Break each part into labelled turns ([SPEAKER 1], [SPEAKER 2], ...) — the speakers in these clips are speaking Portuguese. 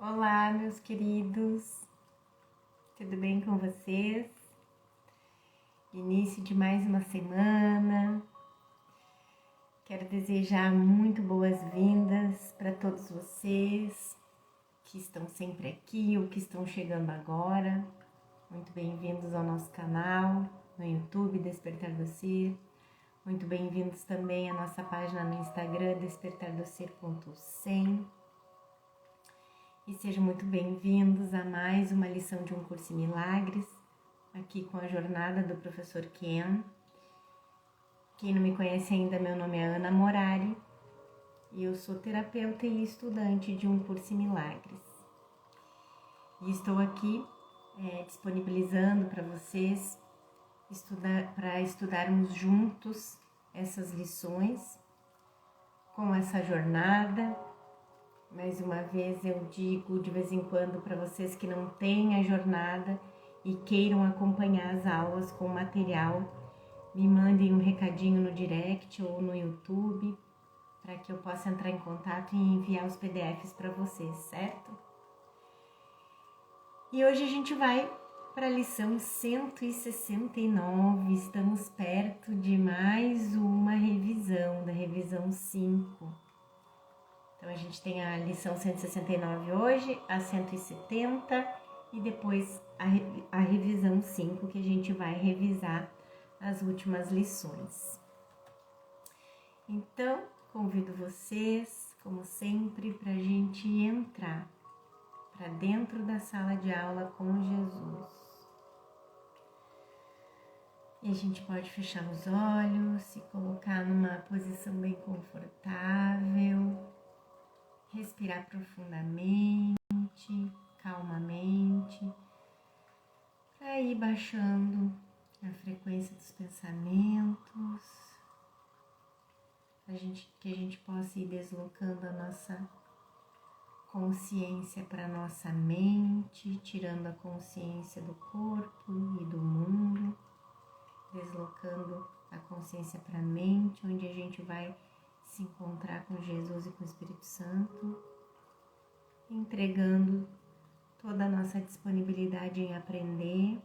[SPEAKER 1] Olá, meus queridos, tudo bem com vocês? Início de mais uma semana. Quero desejar muito boas-vindas para todos vocês que estão sempre aqui ou que estão chegando agora. Muito bem-vindos ao nosso canal no YouTube, Despertar do Ser. Muito bem-vindos também à nossa página no Instagram, despertardoser.100. E sejam muito bem-vindos a mais uma lição de Um Curso em Milagres, aqui com a jornada do Professor Ken. Quem não me conhece ainda, meu nome é Ana Morari e eu sou terapeuta e estudante de Um Curso em Milagres. E estou aqui disponibilizando para vocês para estudarmos juntos essas lições com essa jornada. Mais uma vez eu digo de vez em quando para vocês que não têm a jornada e queiram acompanhar as aulas com material, me mandem um recadinho no direct ou no YouTube para que eu possa entrar em contato e enviar os PDFs para vocês, certo? E hoje a gente vai para a lição 169, estamos perto de mais uma revisão, da revisão 5. Então, a gente tem a lição 169 hoje, a 170 e depois a revisão 5, que a gente vai revisar as últimas lições. Então, convido vocês, como sempre, para a gente entrar para dentro da sala de aula com Jesus. E a gente pode fechar os olhos, se colocar numa posição bem confortável. Respirar profundamente, calmamente, para ir baixando a frequência dos pensamentos, que a gente possa ir deslocando a nossa consciência para a nossa mente, tirando a consciência do corpo e do mundo, deslocando a consciência para a mente, onde a gente vai se encontrar com Jesus e com o Espírito Santo, entregando toda a nossa disponibilidade em aprender.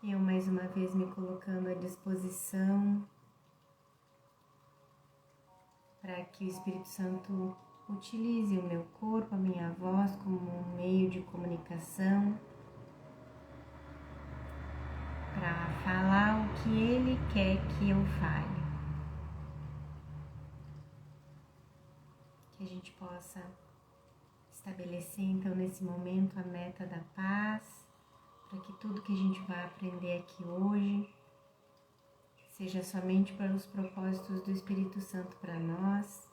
[SPEAKER 1] Eu mais uma vez me colocando à disposição para que o Espírito Santo utilize o meu corpo, a minha voz como um meio de comunicação para falar o que Ele quer que eu fale. Que a gente possa estabelecer então nesse momento a meta da paz, para que tudo que a gente vai aprender aqui hoje seja somente para os propósitos do Espírito Santo para nós,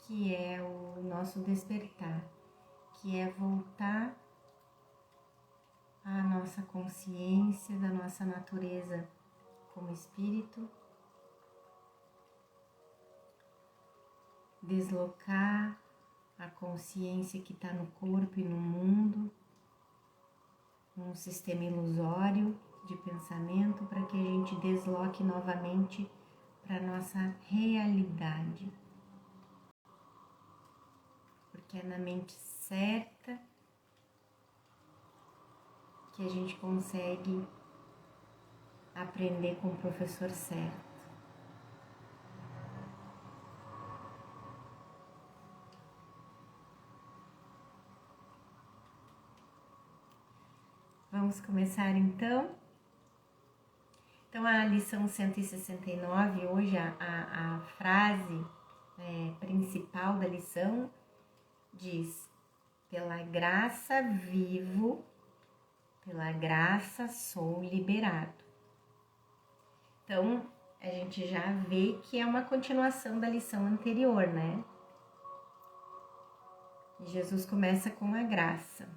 [SPEAKER 1] que é o nosso despertar, que é voltar à nossa consciência da nossa natureza como espírito, deslocar a consciência que está no corpo e no mundo, um sistema ilusório de pensamento, para que a gente desloque novamente para a nossa realidade. Porque é na mente certa que a gente consegue aprender com o professor certo. Vamos começar então? Então, a lição 169, hoje a frase principal da lição diz: pela graça vivo, pela graça sou liberado. Então, a gente já vê que é uma continuação da lição anterior, né? E Jesus começa com a graça.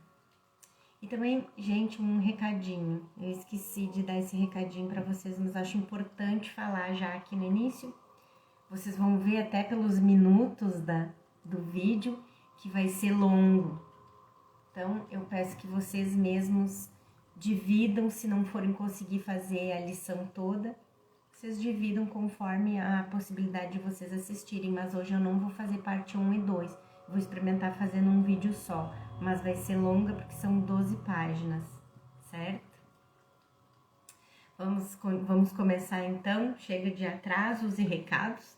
[SPEAKER 1] E também, gente, um recadinho. Eu esqueci de dar esse recadinho para vocês, mas acho importante falar já aqui no início. Vocês vão ver até pelos minutos do vídeo que vai ser longo. Então, eu peço que vocês mesmos dividam, se não forem conseguir fazer a lição toda, vocês dividam conforme a possibilidade de vocês assistirem. Mas hoje eu não vou fazer parte 1 e 2. Vou experimentar fazendo um vídeo só, mas vai ser longa porque são 12 páginas, certo? Vamos começar então, chega de atrasos e recados.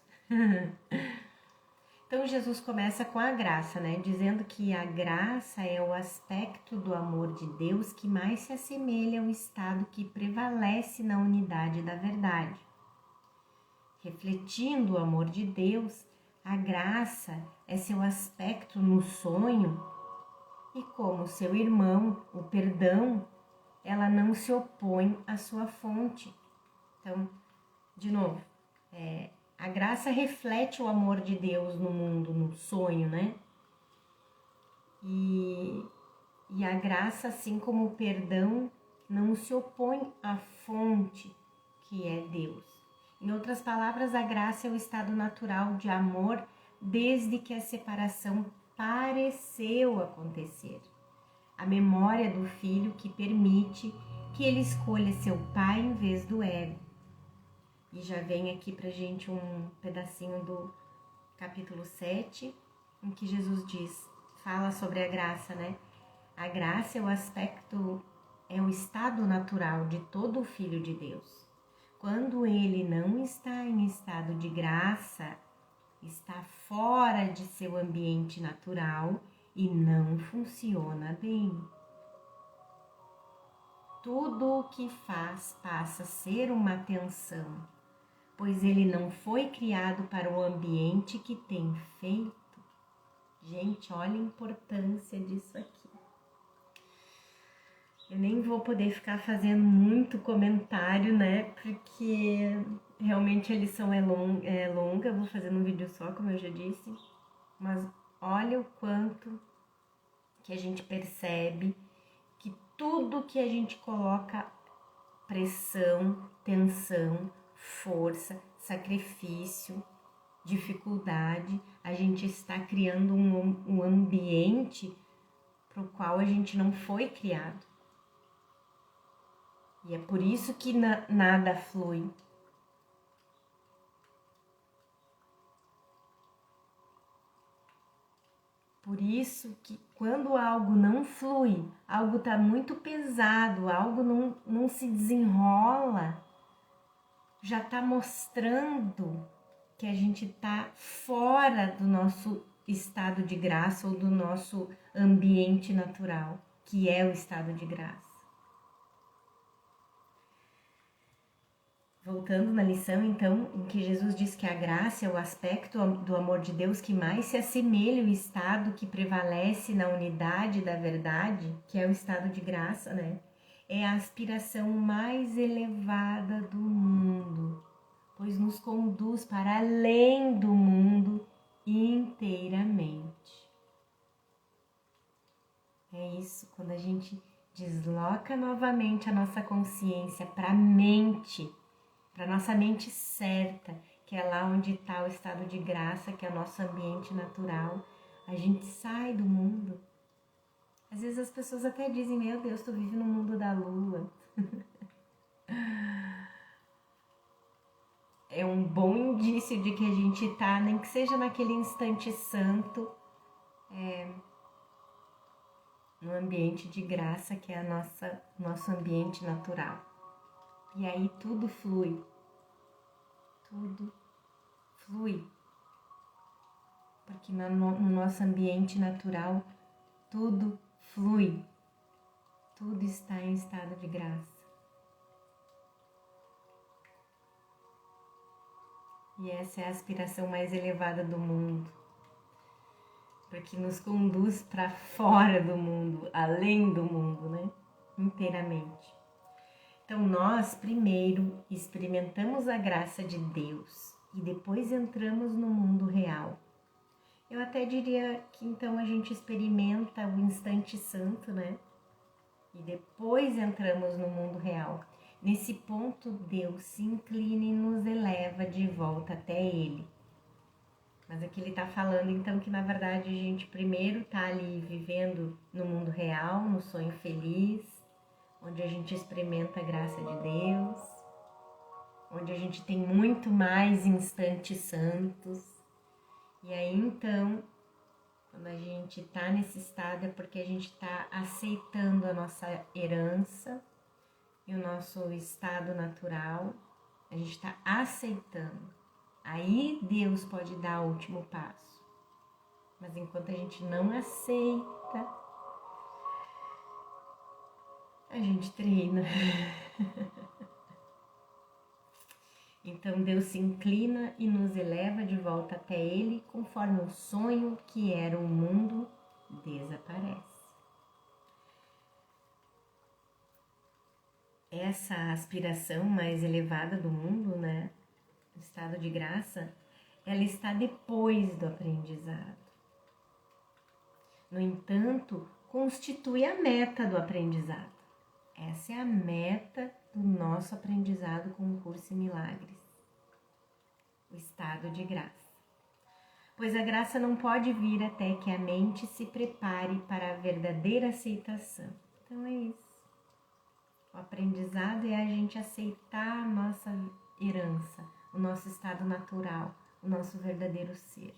[SPEAKER 1] Então Jesus começa com a graça, né? Dizendo que a graça é o aspecto do amor de Deus que mais se assemelha ao estado que prevalece na unidade da verdade. Refletindo o amor de Deus, a graça é seu aspecto no sonho e como seu irmão, o perdão, ela não se opõe à sua fonte. Então, de novo, a graça reflete o amor de Deus no mundo, no sonho, né? E a graça, assim como o perdão, não se opõe à fonte, que é Deus. Em outras palavras, a graça é o estado natural de amor desde que a separação pareceu acontecer. A memória do filho que permite que ele escolha seu pai em vez do ego. E já vem aqui pra gente um pedacinho do capítulo 7, em que Jesus fala sobre a graça, né? A graça é o aspecto, é o estado natural de todo filho de Deus. Quando ele não está em estado de graça, está fora de seu ambiente natural e não funciona bem. Tudo o que faz passa a ser uma tensão, pois ele não foi criado para o ambiente que tem feito. Gente, olha a importância disso aqui. Eu nem vou poder ficar fazendo muito comentário, né? Porque realmente a lição é longa, eu vou fazer um vídeo só, como eu já disse. Mas olha o quanto que a gente percebe que tudo que a gente coloca pressão, tensão, força, sacrifício, dificuldade, a gente está criando um ambiente para o qual a gente não foi criado. E é por isso que nada flui. Por isso que quando algo não flui, algo está muito pesado, algo não se desenrola, já está mostrando que a gente está fora do nosso estado de graça ou do nosso ambiente natural, que é o estado de graça. Voltando na lição, então, em que Jesus diz que a graça é o aspecto do amor de Deus que mais se assemelha ao estado que prevalece na unidade da verdade, que é o estado de graça, né? É a aspiração mais elevada do mundo, pois nos conduz para além do mundo inteiramente. É isso, quando a gente desloca novamente a nossa consciência para a mente, para nossa mente certa, que é lá onde está o estado de graça, que é o nosso ambiente natural, a gente sai do mundo. Às vezes as pessoas até dizem, meu Deus, tu vive no mundo da lua. É um bom indício de que a gente está, nem que seja naquele instante santo, no ambiente de graça, que é nosso ambiente natural. E aí tudo flui. Tudo flui. Porque no nosso ambiente natural, tudo flui. Tudo está em estado de graça. E essa é a aspiração mais elevada do mundo. Porque nos conduz para fora do mundo, além do mundo, né? Inteiramente. Então, nós primeiro experimentamos a graça de Deus e depois entramos no mundo real. Eu até diria que então a gente experimenta o instante santo, né? E depois entramos no mundo real. Nesse ponto, Deus se inclina e nos eleva de volta até Ele. Mas aqui ele está falando então que na verdade a gente primeiro está ali vivendo no mundo real, no sonho feliz, onde a gente experimenta a graça de Deus, onde a gente tem muito mais instantes santos. E aí então, Quando a gente está nesse estado é porque a gente está aceitando a nossa herança e o nosso estado natural. A gente está aceitando. Aí Deus pode dar o último passo. Mas enquanto a gente não aceita, a gente treina. Então Deus se inclina e nos eleva de volta até Ele, conforme o sonho que era o mundo desaparece. Essa aspiração mais elevada do mundo, né, o estado de graça, ela está depois do aprendizado. No entanto, constitui a meta do aprendizado. Essa é a meta do nosso aprendizado com o Curso em Milagres, o estado de graça. Pois a graça não pode vir até que a mente se prepare para a verdadeira aceitação. Então é isso. O aprendizado é a gente aceitar a nossa herança, o nosso estado natural, o nosso verdadeiro ser.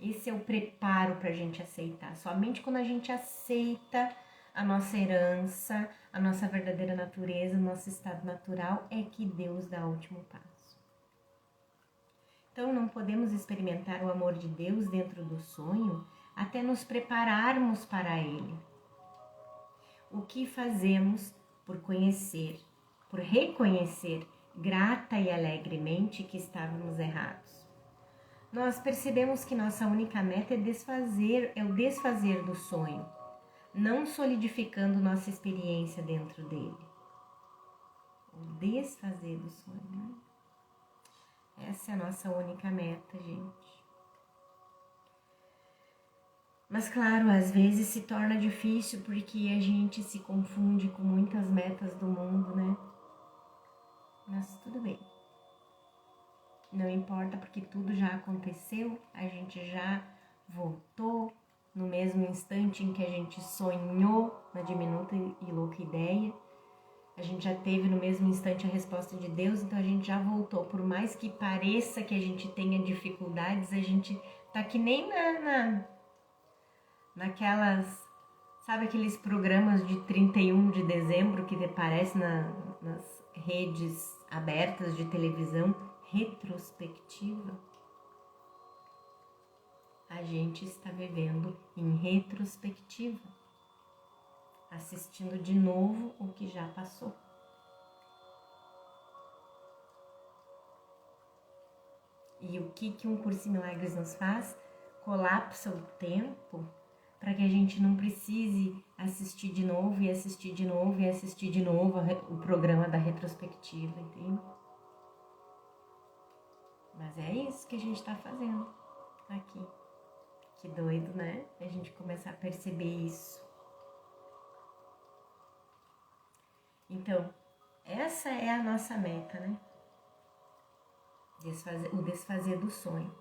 [SPEAKER 1] Esse é o preparo para a gente aceitar. Somente quando a gente aceita a nossa herança, a nossa verdadeira natureza, o nosso estado natural, é que Deus dá o último passo. Então não podemos experimentar o amor de Deus dentro do sonho até nos prepararmos para Ele. O que fazemos por conhecer, por reconhecer grata e alegremente que estávamos errados? Nós percebemos que nossa única meta é o desfazer do sonho, não solidificando nossa experiência dentro dele. O desfazer do sonho, né? Essa é a nossa única meta, gente. Mas claro, às vezes se torna difícil porque a gente se confunde com muitas metas do mundo, né? Mas tudo bem. Não importa porque tudo já aconteceu, a gente já voltou no mesmo instante em que a gente sonhou na diminuta e louca ideia. A gente já teve no mesmo instante a resposta de Deus, então a gente já voltou. Por mais que pareça que a gente tenha dificuldades, a gente tá que nem naquelas, sabe aqueles programas de 31 de dezembro que aparecem nas redes abertas de televisão, retrospectiva? A gente está vivendo em retrospectiva, assistindo de novo o que já passou. E o que um Curso em Milagres nos faz? Colapsa o tempo para que a gente não precise assistir de novo e assistir de novo e assistir de novo o programa da retrospectiva, entende? Mas é isso que a gente está fazendo aqui. Que doido, né? A gente começar a perceber isso. Então, essa é a nossa meta, né? O desfazer do sonho.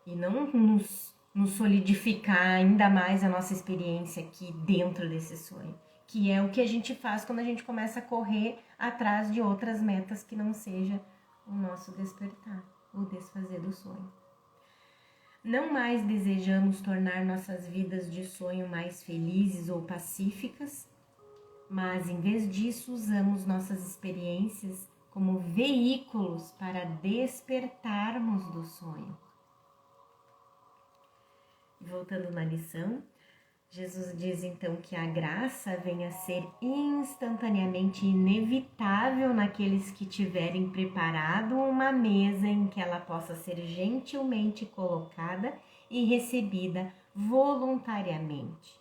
[SPEAKER 1] E não nos solidificar ainda mais a nossa experiência aqui dentro desse sonho. Que é o que a gente faz quando a gente começa a correr atrás de outras metas que não seja o nosso despertar, o desfazer do sonho. Não mais desejamos tornar nossas vidas de sonho mais felizes ou pacíficas, mas em vez disso usamos nossas experiências como veículos para despertarmos do sonho. Voltando na lição, Jesus diz então que a graça vem a ser instantaneamente inevitável naqueles que tiverem preparado uma mesa em que ela possa ser gentilmente colocada e recebida voluntariamente.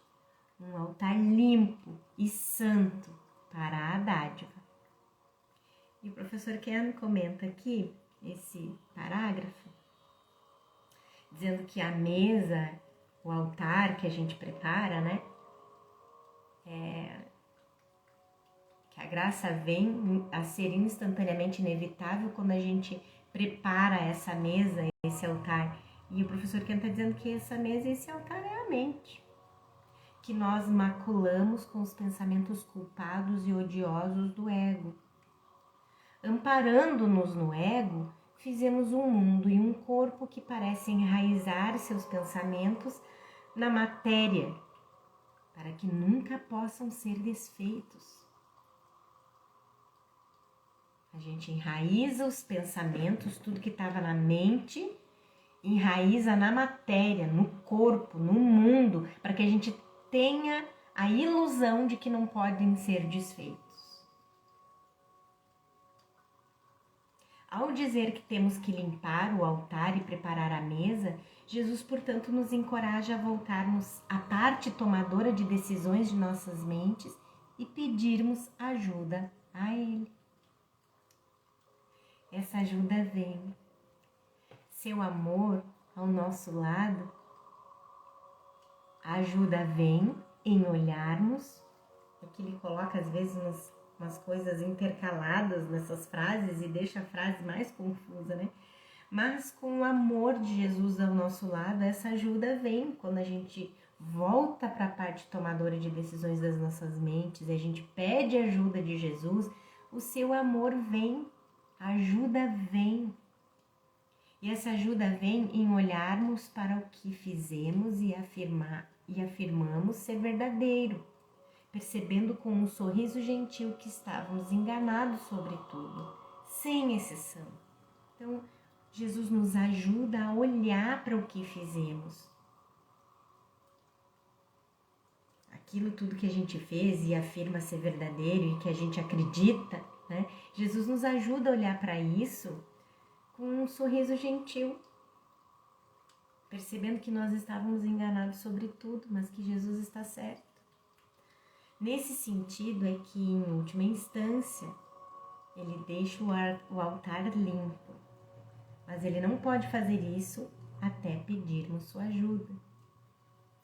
[SPEAKER 1] Um altar limpo e santo para a dádiva. E o professor Ken comenta aqui esse parágrafo, dizendo que a mesa, o altar que a gente prepara, né? Que a graça vem a ser instantaneamente inevitável quando a gente prepara essa mesa, esse altar. E o professor Ken está dizendo que essa mesa, esse altar é a mente, que nós maculamos com os pensamentos culpados e odiosos do ego. Amparando-nos no ego, fizemos um mundo e um corpo que parecem enraizar seus pensamentos na matéria, para que nunca possam ser desfeitos. A gente enraiza os pensamentos, tudo que estava na mente, enraiza na matéria, no corpo, no mundo, para que a gente tenha a ilusão de que não podem ser desfeitos. Ao dizer que temos que limpar o altar e preparar a mesa, Jesus, portanto, nos encoraja a voltarmos à parte tomadora de decisões de nossas mentes e pedirmos ajuda a Ele. Essa ajuda vem. Seu amor ao nosso lado, a ajuda vem em olharmos. Aqui ele coloca às vezes umas coisas intercaladas nessas frases e deixa a frase mais confusa, né? Mas com o amor de Jesus ao nosso lado, essa ajuda vem quando a gente volta para a parte tomadora de decisões das nossas mentes, e a gente pede ajuda de Jesus, o seu amor vem, a ajuda vem. E essa ajuda vem em olharmos para o que fizemos e afirmamos ser verdadeiro, percebendo com um sorriso gentil que estávamos enganados sobre tudo, sem exceção. Então, Jesus nos ajuda a olhar para o que fizemos. Aquilo tudo que a gente fez e afirma ser verdadeiro e que a gente acredita, né? Jesus nos ajuda a olhar para isso com um sorriso gentil, percebendo que nós estávamos enganados sobre tudo, mas que Jesus está certo. Nesse sentido é que, em última instância, ele deixa o altar limpo, mas ele não pode fazer isso até pedirmos sua ajuda.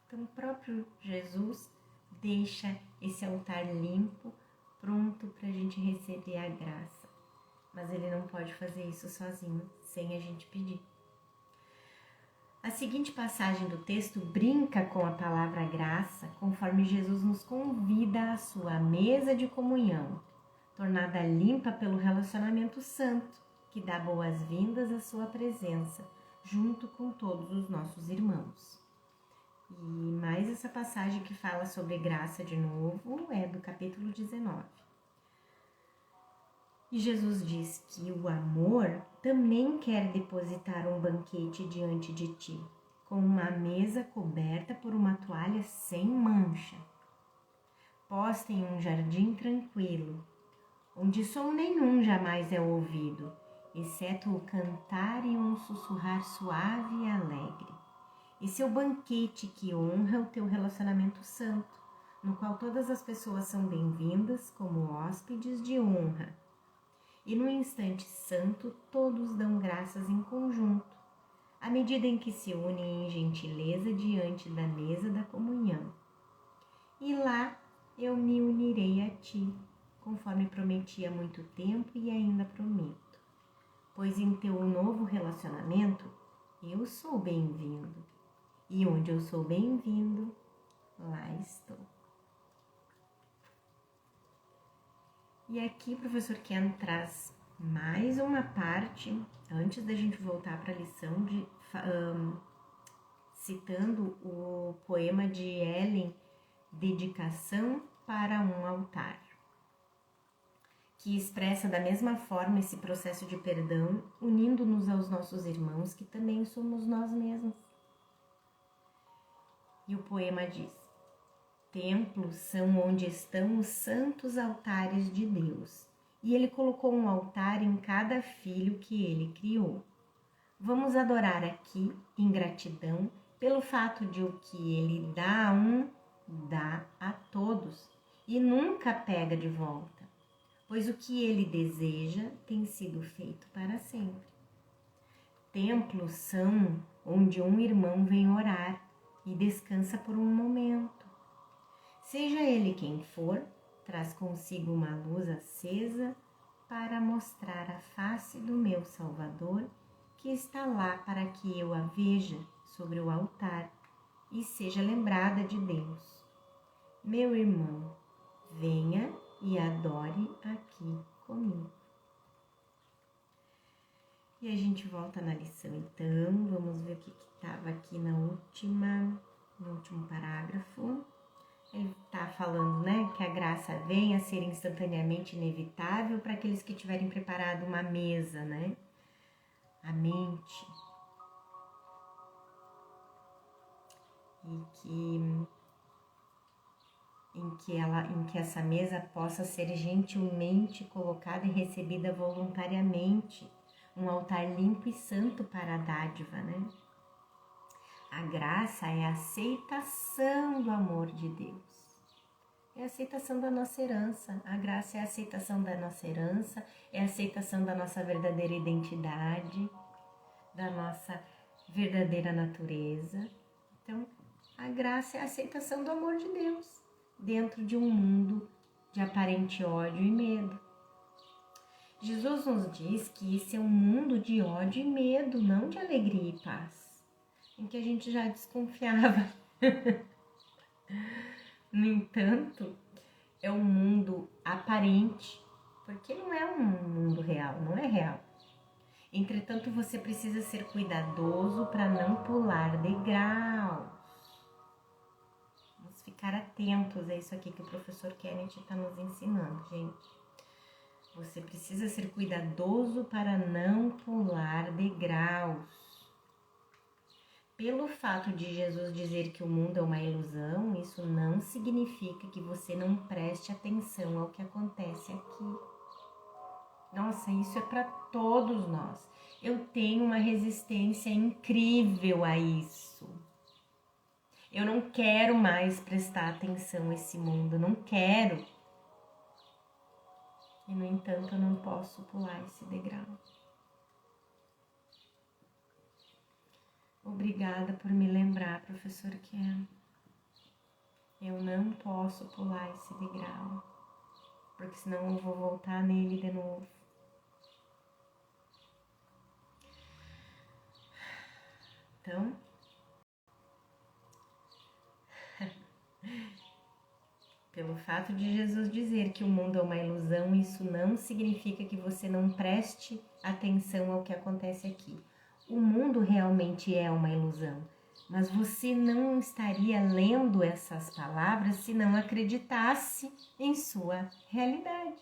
[SPEAKER 1] Então, o próprio Jesus deixa esse altar limpo, pronto para a gente receber a graça. Mas ele não pode fazer isso sozinho, sem a gente pedir. A seguinte passagem do texto brinca com a palavra graça, conforme Jesus nos convida à sua mesa de comunhão, tornada limpa pelo relacionamento santo, que dá boas-vindas à sua presença, junto com todos os nossos irmãos. E mais essa passagem que fala sobre graça de novo é do capítulo 19. E Jesus diz que o amor também quer depositar um banquete diante de ti, com uma mesa coberta por uma toalha sem mancha, posta em um jardim tranquilo, onde som nenhum jamais é ouvido, exceto o cantar e um sussurrar suave e alegre. Esse é o banquete que honra o teu relacionamento santo, no qual todas as pessoas são bem-vindas como hóspedes de honra. E no instante santo, todos dão graças em conjunto, à medida em que se unem em gentileza diante da mesa da comunhão. E lá eu me unirei a ti, conforme prometi há muito tempo e ainda prometo, pois em teu novo relacionamento eu sou bem-vindo, e onde eu sou bem-vindo, lá estou. E aqui o professor Ken traz mais uma parte, antes da gente voltar para a lição, citando o poema de Ellen, Dedicação para um Altar, que expressa da mesma forma esse processo de perdão, unindo-nos aos nossos irmãos, que também somos nós mesmos. E o poema diz: templos são onde estão os santos altares de Deus, e Ele colocou um altar em cada filho que Ele criou. Vamos adorar aqui, em gratidão, pelo fato de o que Ele dá a um, dá a todos, e nunca pega de volta, pois o que Ele deseja tem sido feito para sempre. Templos são onde um irmão vem orar e descansa por um momento. Seja ele quem for, traz consigo uma luz acesa para mostrar a face do meu Salvador, que está lá para que eu a veja sobre o altar e seja lembrada de Deus. Meu irmão, venha e adore aqui comigo. E a gente volta na lição então, vamos ver o que estava aqui na última no último parágrafo. Ele está falando, né, que a graça vem a ser instantaneamente inevitável para aqueles que tiverem preparado uma mesa, né? A mente. Em que essa mesa possa ser gentilmente colocada e recebida voluntariamente, um altar limpo e santo para a dádiva, né? A graça é a aceitação do amor de Deus. É a aceitação da nossa herança. A graça é a aceitação da nossa herança, é a aceitação da nossa verdadeira identidade, da nossa verdadeira natureza. Então, a graça é a aceitação do amor de Deus dentro de um mundo de aparente ódio e medo. Jesus nos diz que esse é um mundo de ódio e medo, não de alegria e paz, em que a gente já desconfiava. No entanto, é um mundo aparente, porque não é um mundo real, não é real. Entretanto, você precisa ser cuidadoso para não pular degraus. Vamos ficar atentos a isso aqui que o professor Kenneth está nos ensinando, gente. Você precisa ser cuidadoso para não pular degraus. Pelo fato de Jesus dizer que o mundo é uma ilusão, isso não significa que você não preste atenção ao que acontece aqui. Nossa, isso é para todos nós. Eu tenho uma resistência incrível a isso. Eu não quero mais prestar atenção a esse mundo, não quero. E, no entanto, eu não posso pular esse degrau. Obrigada por me lembrar, professor Ken. Eu não posso pular esse degrau, porque senão eu vou voltar nele de novo. Então, pelo fato de Jesus dizer que o mundo é uma ilusão, isso não significa que você não preste atenção ao que acontece aqui. O mundo realmente é uma ilusão, mas você não estaria lendo essas palavras se não acreditasse em sua realidade.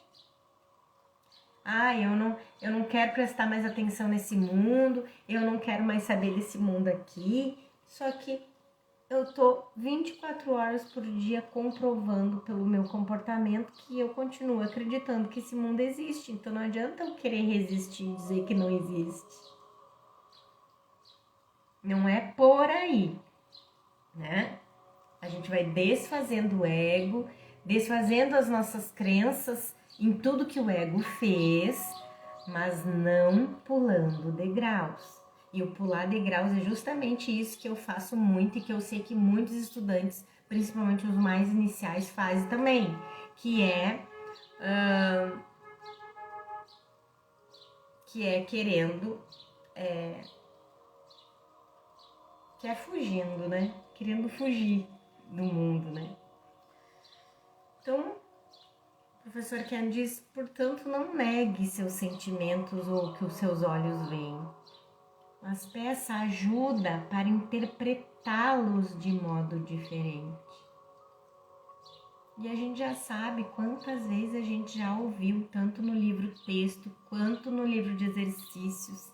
[SPEAKER 1] Eu não quero prestar mais atenção nesse mundo, eu não quero mais saber desse mundo aqui, só que eu tô 24 horas por dia comprovando pelo meu comportamento que eu continuo acreditando que esse mundo existe, então não adianta eu querer resistir e dizer que não existe. Não é por aí, né? A gente vai desfazendo o ego, desfazendo as nossas crenças em tudo que o ego fez, mas não pulando degraus. E o pular degraus é justamente isso que eu faço muito e que eu sei que muitos estudantes, principalmente os mais iniciais, fazem também, que é querendo, que é fugindo, né? Querendo fugir do mundo, né? Então, o professor Ken diz, portanto, não negue seus sentimentos ou o que os seus olhos veem, mas peça ajuda para interpretá-los de modo diferente. E a gente já sabe quantas vezes a gente já ouviu, tanto no livro texto quanto no livro de exercícios,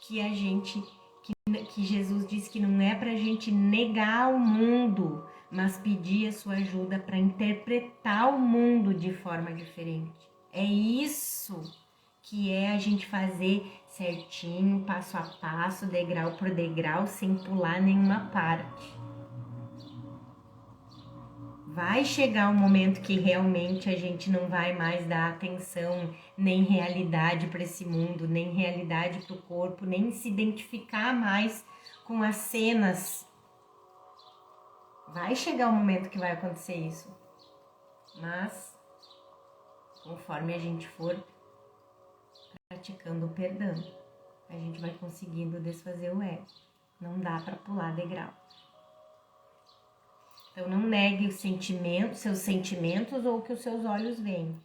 [SPEAKER 1] que Jesus diz que não é para a gente negar o mundo, mas pedir a sua ajuda para interpretar o mundo de forma diferente. É isso que é a gente fazer certinho, passo a passo, degrau por degrau, sem pular nenhuma parte. Vai chegar um momento que realmente a gente não vai mais dar atenção nem realidade para esse mundo, nem realidade para o corpo, nem se identificar mais com as cenas. Vai chegar um momento que vai acontecer isso. Mas, conforme a gente for praticando o perdão, a gente vai conseguindo desfazer o ego. Não dá para pular degrau. Então, não negue seus sentimentos ou o que os seus olhos veem,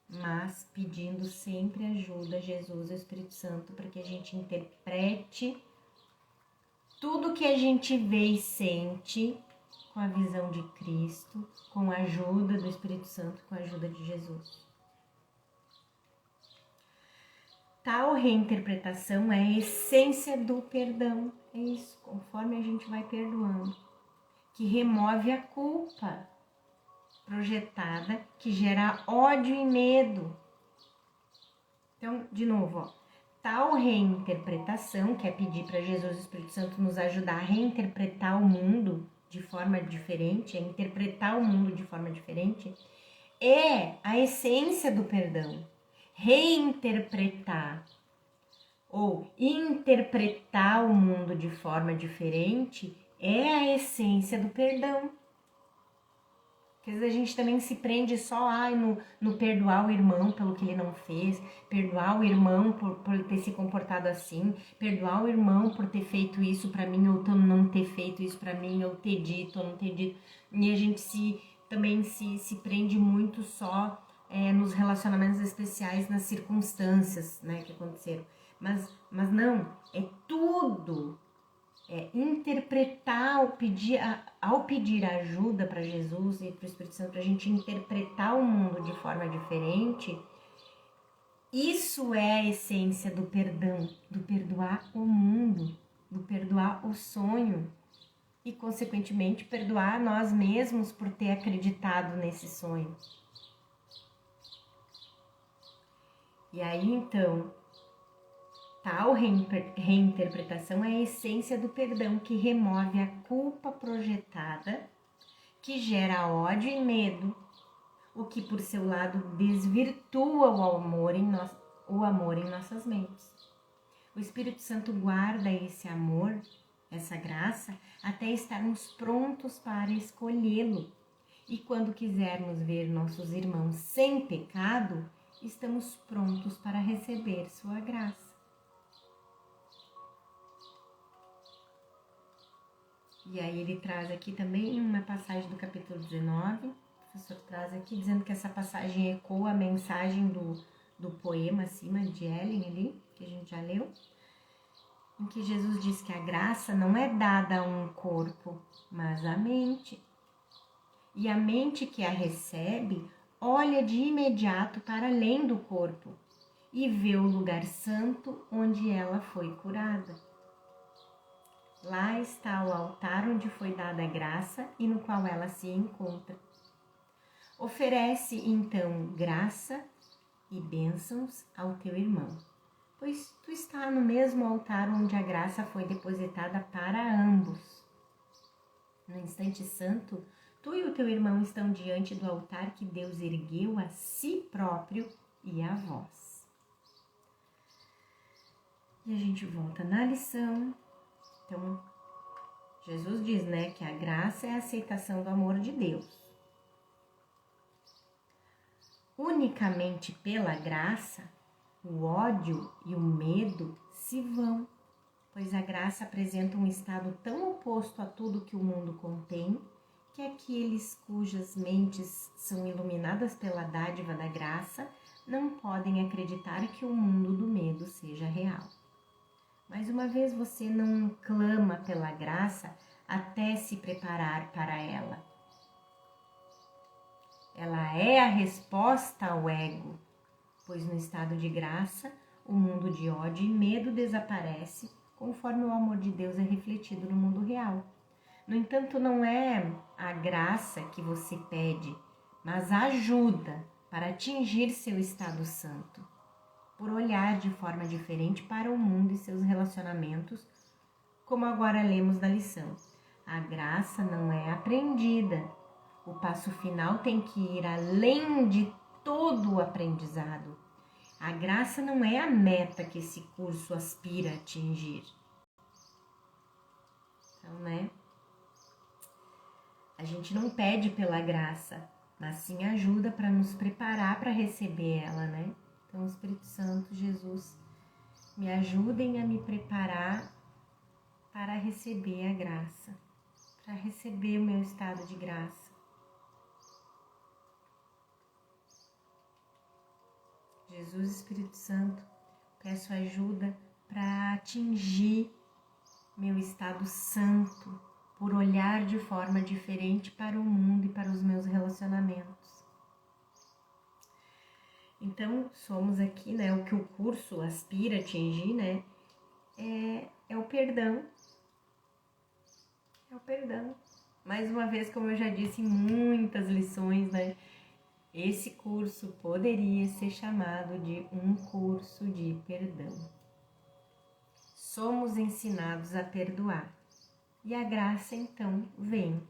[SPEAKER 1] mas pedindo sempre ajuda a Jesus e ao Espírito Santo para que a gente interprete tudo que a gente vê e sente com a visão de Cristo, com a ajuda do Espírito Santo, com a ajuda de Jesus. Tal reinterpretação é a essência do perdão. É isso, conforme a gente vai perdoando, que remove a culpa projetada, que gera ódio e medo. Então, de novo, ó, tal reinterpretação, que é pedir para Jesus e o Espírito Santo nos ajudar a reinterpretar o mundo de forma diferente, a interpretar o mundo de forma diferente, é a essência do perdão. Reinterpretar ou interpretar o mundo de forma diferente é a essência do perdão. Porque às vezes a gente também se prende só no perdoar o irmão pelo que ele não fez, perdoar o irmão por ter se comportado assim, perdoar o irmão por ter feito isso pra mim ou não ter feito isso pra mim, ou ter dito ou não ter dito. E a gente também se prende muito só nos relacionamentos especiais, nas circunstâncias, né, que aconteceram. Mas não, é tudo. Interpretar, ao pedir ajuda para Jesus e para o Espírito Santo, para a gente interpretar o mundo de forma diferente, isso é a essência do perdão, do perdoar o mundo, do perdoar o sonho e, consequentemente, perdoar nós mesmos por ter acreditado nesse sonho. E aí, então, tal reinterpretação é a essência do perdão, que remove a culpa projetada, que gera ódio e medo, o que por seu lado desvirtua o amor em nossas mentes. O Espírito Santo guarda esse amor, essa graça, até estarmos prontos para escolhê-lo. E quando quisermos ver nossos irmãos sem pecado, estamos prontos para receber sua graça. E aí ele traz aqui também uma passagem do capítulo 19, o professor traz aqui dizendo que essa passagem ecoa a mensagem do poema acima de Ellen ali, que a gente já leu, em que Jesus diz que a graça não é dada a um corpo, mas à mente. E a mente que a recebe olha de imediato para além do corpo e vê o lugar santo onde ela foi curada. Lá está o altar onde foi dada a graça e no qual ela se encontra. Oferece, então, graça e bênçãos ao teu irmão, pois tu está no mesmo altar onde a graça foi depositada para ambos. No instante santo, tu e o teu irmão estão diante do altar que Deus ergueu a si próprio e a vós. E a gente volta na lição. Então, Jesus diz, né, que a graça é a aceitação do amor de Deus. Unicamente pela graça, o ódio e o medo se vão, pois a graça apresenta um estado tão oposto a tudo que o mundo contém, que aqueles cujas mentes são iluminadas pela dádiva da graça não podem acreditar que o mundo do medo seja real. Mas uma vez você não clama pela graça até se preparar para ela. Ela é a resposta ao ego, pois no estado de graça, o mundo de ódio e medo desaparece conforme o amor de Deus é refletido no mundo real. No entanto, não é a graça que você pede, mas a ajuda para atingir seu estado santo, por olhar de forma diferente para o mundo e seus relacionamentos, como agora lemos na lição. A graça não é aprendida. O passo final tem que ir além de todo o aprendizado. A graça não é a meta que esse curso aspira a atingir. Então, né? A gente não pede pela graça, mas sim ajuda para nos preparar para receber ela, né? Então, o Espírito Santo, Jesus, me ajudem a me preparar para receber a graça, para receber o meu estado de graça. Jesus, Espírito Santo, peço ajuda para atingir meu estado santo, por olhar de forma diferente para o mundo e para os meus relacionamentos. Então, somos aqui, né, o que o curso aspira a atingir, né, é o perdão. É o perdão. Mais uma vez, como eu já disse em muitas lições, né, esse curso poderia ser chamado de um curso de perdão. Somos ensinados a perdoar e a graça então vem.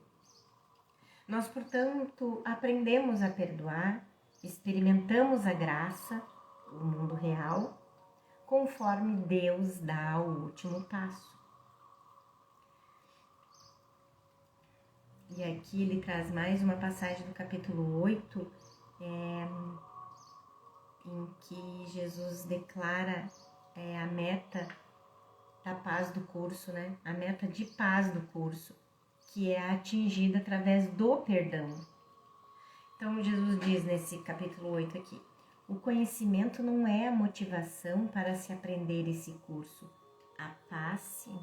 [SPEAKER 1] Nós, portanto, aprendemos a perdoar, experimentamos a graça, o mundo real, conforme Deus dá o último passo. E aqui ele traz mais uma passagem do capítulo 8, em que Jesus declara a meta da paz do curso, né? A meta de paz do curso, que é atingida através do perdão. Então, Jesus diz nesse capítulo 8 aqui: o conhecimento não é a motivação para se aprender esse curso, a paz sim.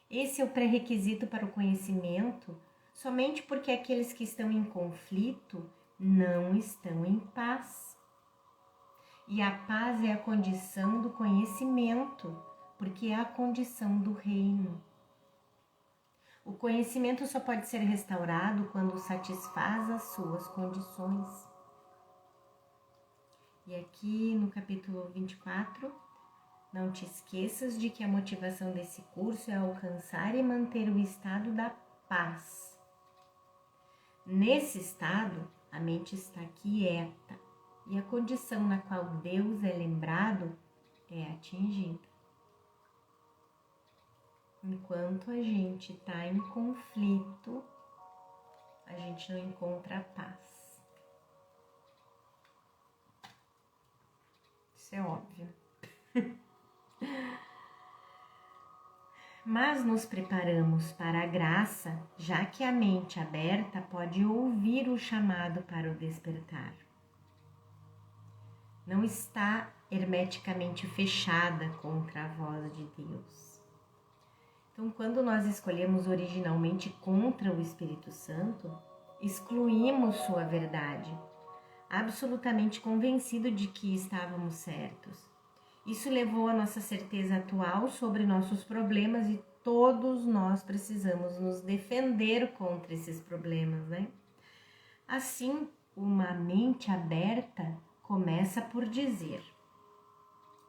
[SPEAKER 1] Esse é o pré-requisito para o conhecimento, somente porque aqueles que estão em conflito não estão em paz. E a paz é a condição do conhecimento, porque é a condição do reino. O conhecimento só pode ser restaurado quando satisfaz as suas condições. E aqui no capítulo 24, não te esqueças de que a motivação desse curso é alcançar e manter o estado da paz. Nesse estado, a mente está quieta e a condição na qual Deus é lembrado é atingida. Enquanto a gente está em conflito, a gente não encontra a paz. Isso é óbvio. Mas nos preparamos para a graça, já que a mente aberta pode ouvir o chamado para o despertar. Não está hermeticamente fechada contra a voz de Deus. Então, quando nós escolhemos originalmente contra o Espírito Santo, excluímos sua verdade, absolutamente convencido de que estávamos certos. Isso levou a nossa certeza atual sobre nossos problemas e todos nós precisamos nos defender contra esses problemas, né? Assim, uma mente aberta começa por dizer.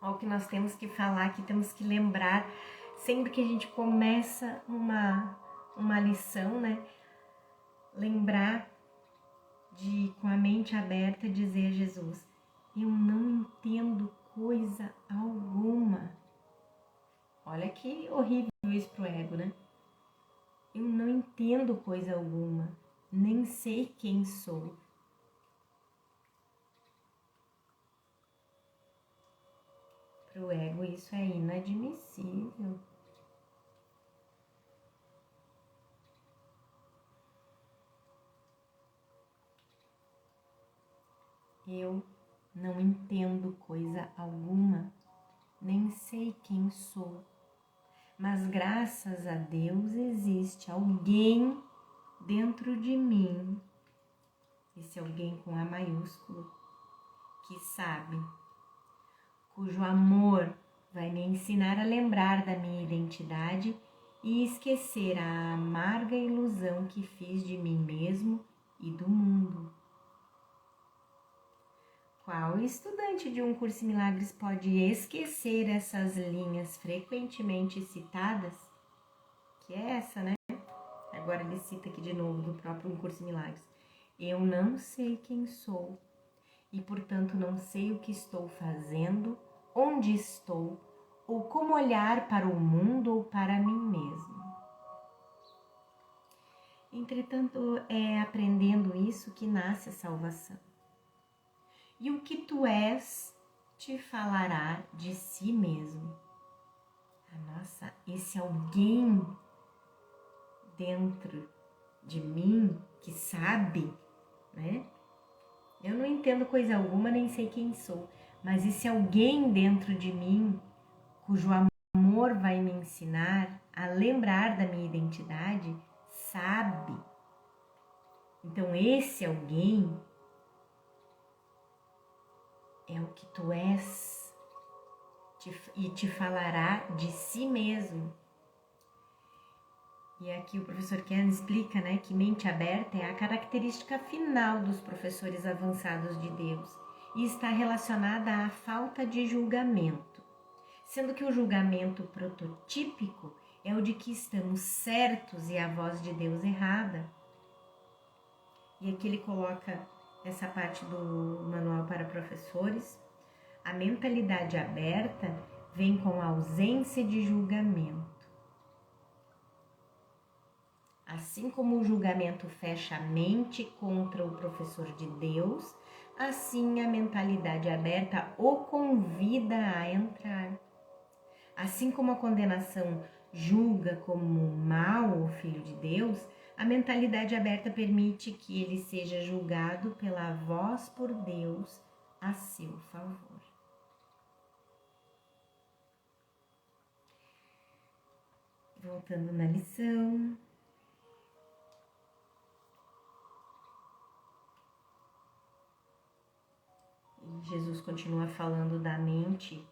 [SPEAKER 1] Olha o que nós temos que falar, que temos que lembrar sempre que a gente começa uma lição, né? Lembrar de, com a mente aberta, dizer a Jesus: eu não entendo coisa alguma. Olha que horrível isso pro ego, né? Eu não entendo coisa alguma, nem sei quem sou. Pro ego isso é inadmissível. Eu não entendo coisa alguma, nem sei quem sou. Mas graças a Deus existe alguém dentro de mim, esse alguém com A maiúsculo, que sabe, cujo amor vai me ensinar a lembrar da minha identidade e esquecer a amarga ilusão que fiz de mim mesmo e do mundo. Qual estudante de um curso em milagres pode esquecer essas linhas frequentemente citadas? Que é essa, né? Agora ele cita aqui de novo do próprio Um Curso em Milagres. Eu não sei quem sou e, portanto, não sei o que estou fazendo, onde estou ou como olhar para o mundo ou para mim mesmo. Entretanto, é aprendendo isso que nasce a salvação. E o que tu és te falará de si mesmo. Nossa, esse alguém dentro de mim que sabe, né? Eu não entendo coisa alguma, nem sei quem sou, mas esse alguém dentro de mim, cujo amor vai me ensinar a lembrar da minha identidade, sabe. Então, esse alguém é o que tu és e te falará de si mesmo. E aqui o professor Ken explica, né, que mente aberta é a característica final dos professores avançados de Deus e está relacionada à falta de julgamento, sendo que o julgamento prototípico é o de que estamos certos e a voz de Deus errada. E aqui ele coloca essa parte do manual para professores. A mentalidade aberta vem com a ausência de julgamento. Assim como o julgamento fecha a mente contra o professor de Deus, assim a mentalidade aberta o convida a entrar. Assim como a condenação julga como mal o Filho de Deus, a mentalidade aberta permite que ele seja julgado pela voz por Deus a seu favor. Voltando na lição. Jesus continua falando da mente,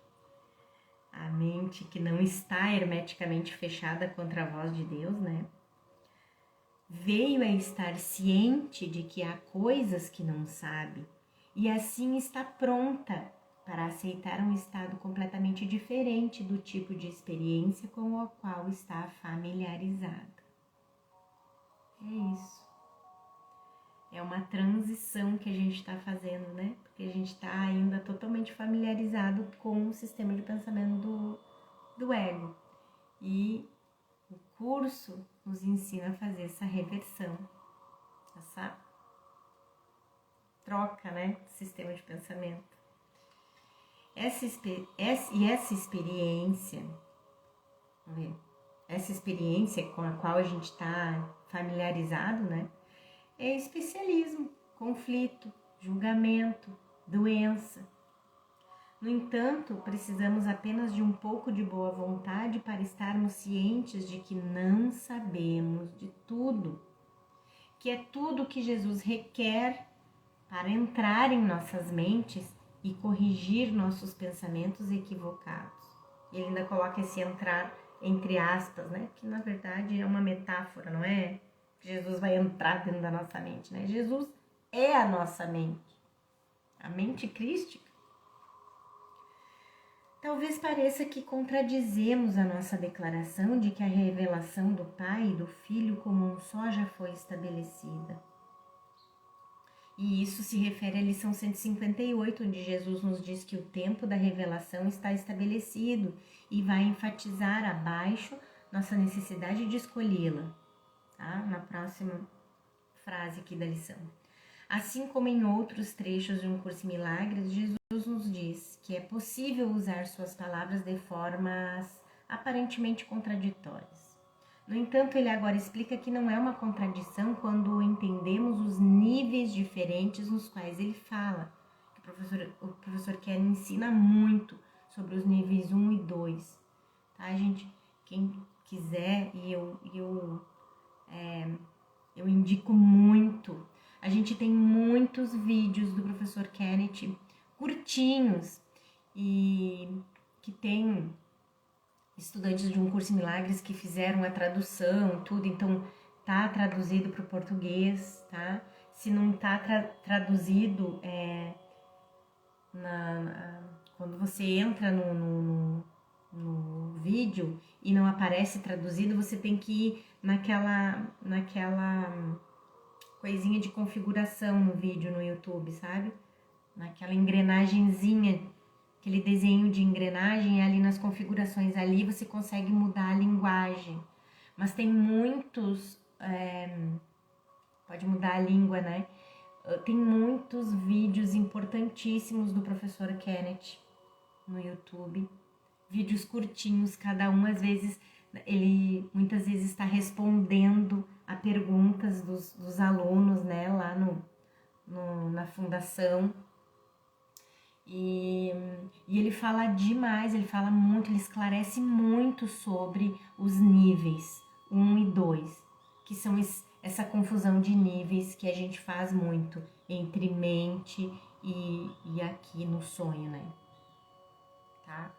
[SPEAKER 1] a mente que não está hermeticamente fechada contra a voz de Deus, né? Veio a estar ciente de que há coisas que não sabe e assim está pronta para aceitar um estado completamente diferente do tipo de experiência com o qual está familiarizada. É isso. É uma transição que a gente está fazendo, né? Porque a gente está ainda totalmente familiarizado com o sistema de pensamento do ego. E o curso nos ensina a fazer essa reversão, essa troca, né? Do sistema de pensamento. Essa experiência, vamos ver, essa experiência com a qual a gente está familiarizado, né? É especialismo, conflito, julgamento, doença. No entanto, precisamos apenas de um pouco de boa vontade para estarmos cientes de que não sabemos de tudo, que é tudo que Jesus requer para entrar em nossas mentes e corrigir nossos pensamentos equivocados. E ele ainda coloca esse entrar entre aspas, né? Que na verdade é uma metáfora, não é? Jesus vai entrar dentro da nossa mente, né? Jesus é a nossa mente, a mente crística. Talvez pareça que contradizemos a nossa declaração de que a revelação do Pai e do Filho como um só já foi estabelecida. E isso se refere à lição 158, onde Jesus nos diz que o tempo da revelação está estabelecido e vai enfatizar abaixo nossa necessidade de escolhê-la. Tá? Na próxima frase aqui da lição. Assim como em outros trechos de Um Curso em Milagres, Jesus nos diz que é possível usar suas palavras de formas aparentemente contraditórias. No entanto, ele agora explica que não é uma contradição quando entendemos os níveis diferentes nos quais ele fala. O professor Ken ensina muito sobre os níveis 1 e 2. Tá, gente? Quem quiser, e eu indico muito. A gente tem muitos vídeos do professor Kenneth curtinhos e que tem estudantes de Um Curso em Milagres que fizeram a tradução, tudo, então tá traduzido para o português, tá? Se não tá traduzido, quando você entra no vídeo e não aparece traduzido, você tem que ir naquela coisinha de configuração no vídeo no YouTube, sabe? Naquela engrenagenzinha, aquele desenho de engrenagem ali nas configurações, ali você consegue mudar a linguagem. Mas tem muitos, pode mudar a língua, né? Tem muitos vídeos importantíssimos do professor Kenneth no YouTube. Vídeos curtinhos, cada um às vezes, ele muitas vezes está respondendo a perguntas dos alunos, né, lá na fundação. E ele fala demais, ele fala muito, ele esclarece muito sobre os níveis 1 e 2, que são essa confusão de níveis que a gente faz muito entre mente e aqui no sonho, né? Tá?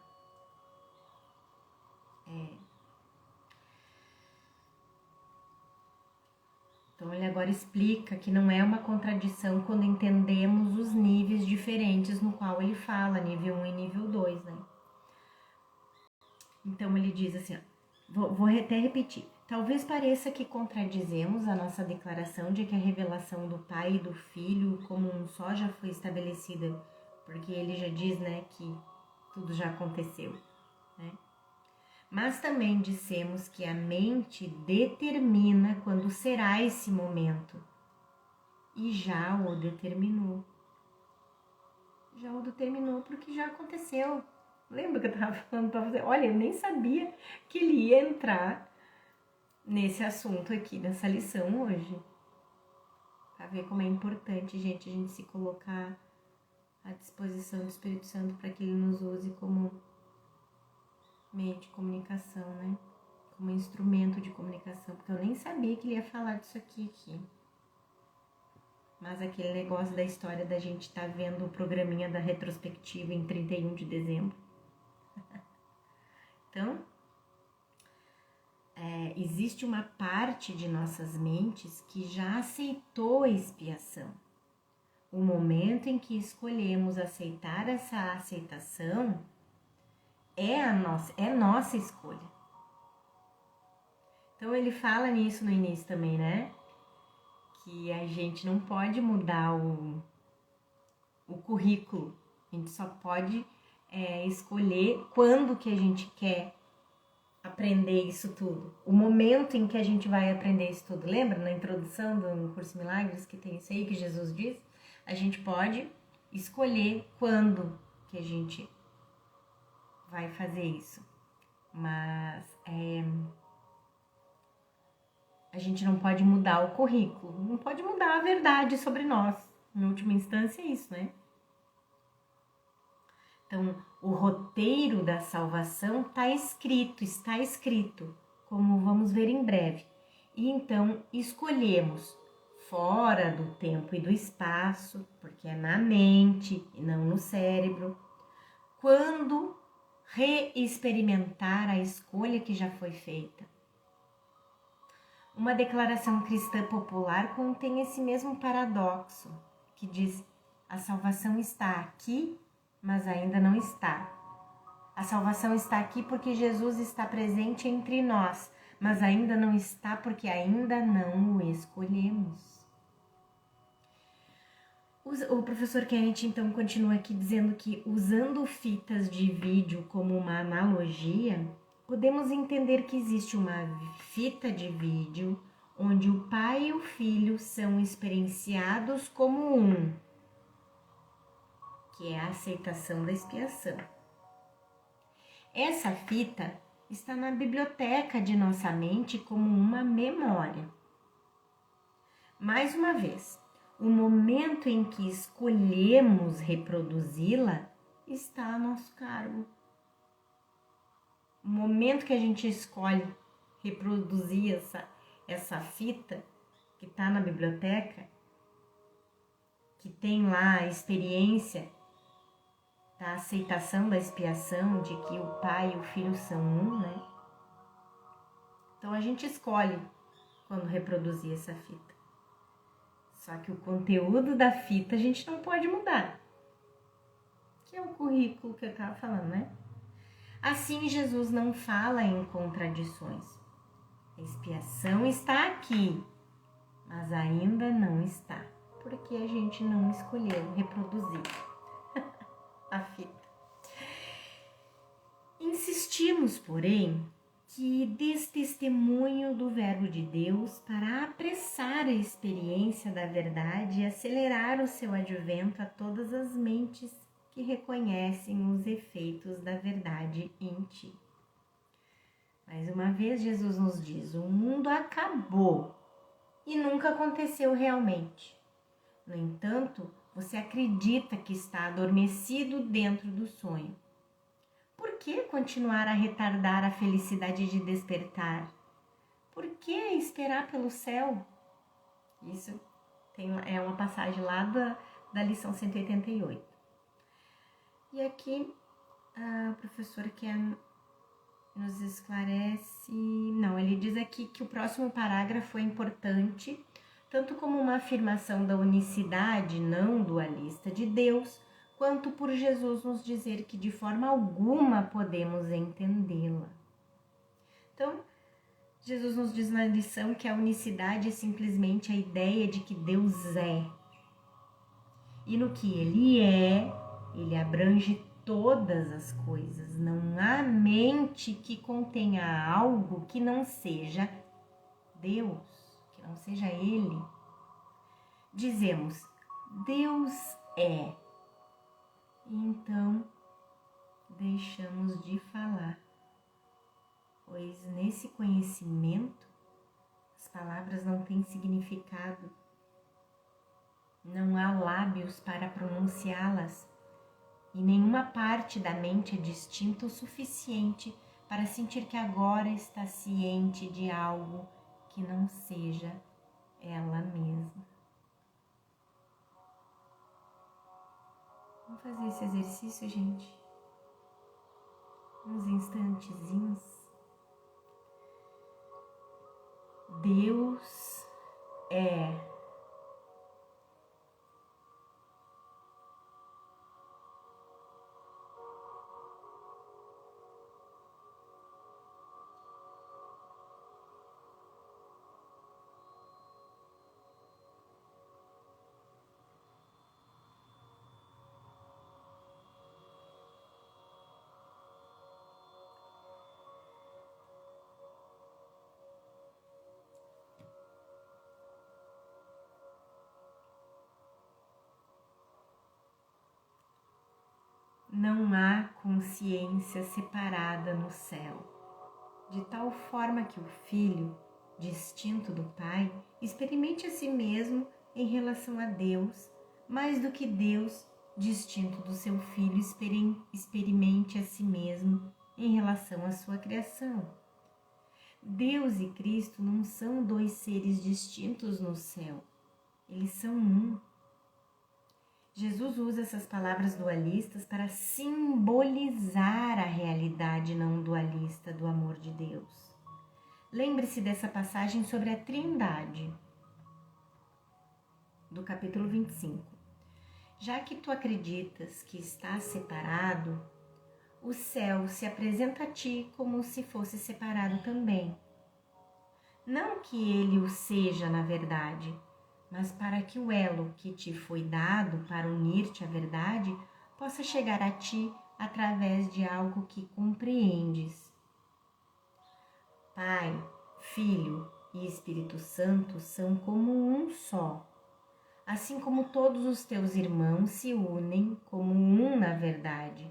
[SPEAKER 1] Então ele agora explica que não é uma contradição quando entendemos os níveis diferentes no qual ele fala, nível 1 e nível 2, né? Então ele diz assim, ó, vou até repetir. Talvez pareça que contradizemos a nossa declaração de que a revelação do Pai e do Filho como um só já foi estabelecida, porque ele já diz, né, que tudo já aconteceu, né? Mas também dissemos que a mente determina quando será esse momento. E já o determinou. Já o determinou porque já aconteceu. Lembra que eu estava falando para você? Olha, eu nem sabia que ele ia entrar nesse assunto aqui, nessa lição hoje. Para ver como é importante, gente, a gente se colocar à disposição do Espírito Santo para que ele nos use como meio de comunicação, né? Como instrumento de comunicação, porque eu nem sabia que ele ia falar disso aqui. Mas aquele negócio da história da gente estar vendo o programinha da retrospectiva em 31 de dezembro. Então, existe uma parte de nossas mentes que já aceitou a expiação. O momento em que escolhemos aceitar essa aceitação é nossa escolha. Então ele fala nisso no início também, né? Que a gente não pode mudar o currículo. A gente só pode escolher quando que a gente quer aprender isso tudo. O momento em que a gente vai aprender isso tudo. Lembra na introdução do Curso Milagres que tem isso aí que Jesus diz? A gente pode escolher quando que a gente vai fazer isso. Mas a gente não pode mudar o currículo. Não pode mudar a verdade sobre nós. Em última instância é isso, né? Então, o roteiro da salvação está escrito, como vamos ver em breve. E então escolhemos fora do tempo e do espaço, porque é na mente e não no cérebro, quando reexperimentar a escolha que já foi feita. Uma declaração cristã popular contém esse mesmo paradoxo, que diz: a salvação está aqui, mas ainda não está. A salvação está aqui porque Jesus está presente entre nós, mas ainda não está porque ainda não o escolhemos. O professor Kenneth então continua aqui dizendo que, usando fitas de vídeo como uma analogia, podemos entender que existe uma fita de vídeo onde o pai e o filho são experienciados como um, que é a aceitação da expiação. Essa fita está na biblioteca de nossa mente como uma memória. Mais uma vez, o momento em que escolhemos reproduzi-la está a nosso cargo. O momento que a gente escolhe reproduzir essa fita que está na biblioteca, que tem lá a experiência da aceitação da expiação, de que o pai e o filho são um, né? Então a gente escolhe quando reproduzir essa fita. Só que o conteúdo da fita a gente não pode mudar, que é o currículo que eu estava falando, né? Assim, Jesus não fala em contradições. A expiação está aqui, mas ainda não está, porque a gente não escolheu reproduzir a fita. Insistimos, porém, que dês testemunho do Verbo de Deus para apressar a experiência da verdade e acelerar o seu advento a todas as mentes que reconhecem os efeitos da verdade em ti. Mais uma vez, Jesus nos diz: o mundo acabou e nunca aconteceu realmente. No entanto, Você acredita que está adormecido dentro do sonho. Por que continuar a retardar a felicidade de despertar? Por que esperar pelo céu? Isso é uma passagem lá da lição 188. E aqui o professor nos esclarece... Não, ele diz aqui que o próximo parágrafo é importante, tanto como uma afirmação da unicidade não dualista de Deus, quanto por Jesus nos dizer que de forma alguma podemos entendê-la. Então, Jesus nos diz na lição que a unicidade é simplesmente a ideia de que Deus é. E no que Ele é, Ele abrange todas as coisas. Não há mente que contenha algo que não seja Deus, que não seja Ele. Dizemos, Deus é. E então, deixamos de falar. Pois nesse conhecimento, as palavras não têm significado. Não há lábios para pronunciá-las. E nenhuma parte da mente é distinta o suficiente para sentir que agora está ciente de algo que não seja ela mesma. Vamos fazer esse exercício, gente? Uns instantezinhos. Deus é. Não há consciência separada no céu, de tal forma que o Filho, distinto do Pai, experimente a si mesmo em relação a Deus, mais do que Deus, distinto do seu Filho, experimente a si mesmo em relação à sua criação. Deus e Cristo não são dois seres distintos no céu, eles são um. Jesus usa essas palavras dualistas para simbolizar a realidade não dualista do amor de Deus. Lembre-se dessa passagem sobre a Trindade, do capítulo 25. Já que tu acreditas que estás separado, o céu se apresenta a ti como se fosse separado também. Não que ele o seja na verdade, mas para que o elo que te foi dado para unir-te à verdade possa chegar a ti através de algo que compreendes. Pai, Filho e Espírito Santo são como um só, assim como todos os teus irmãos se unem como um na verdade.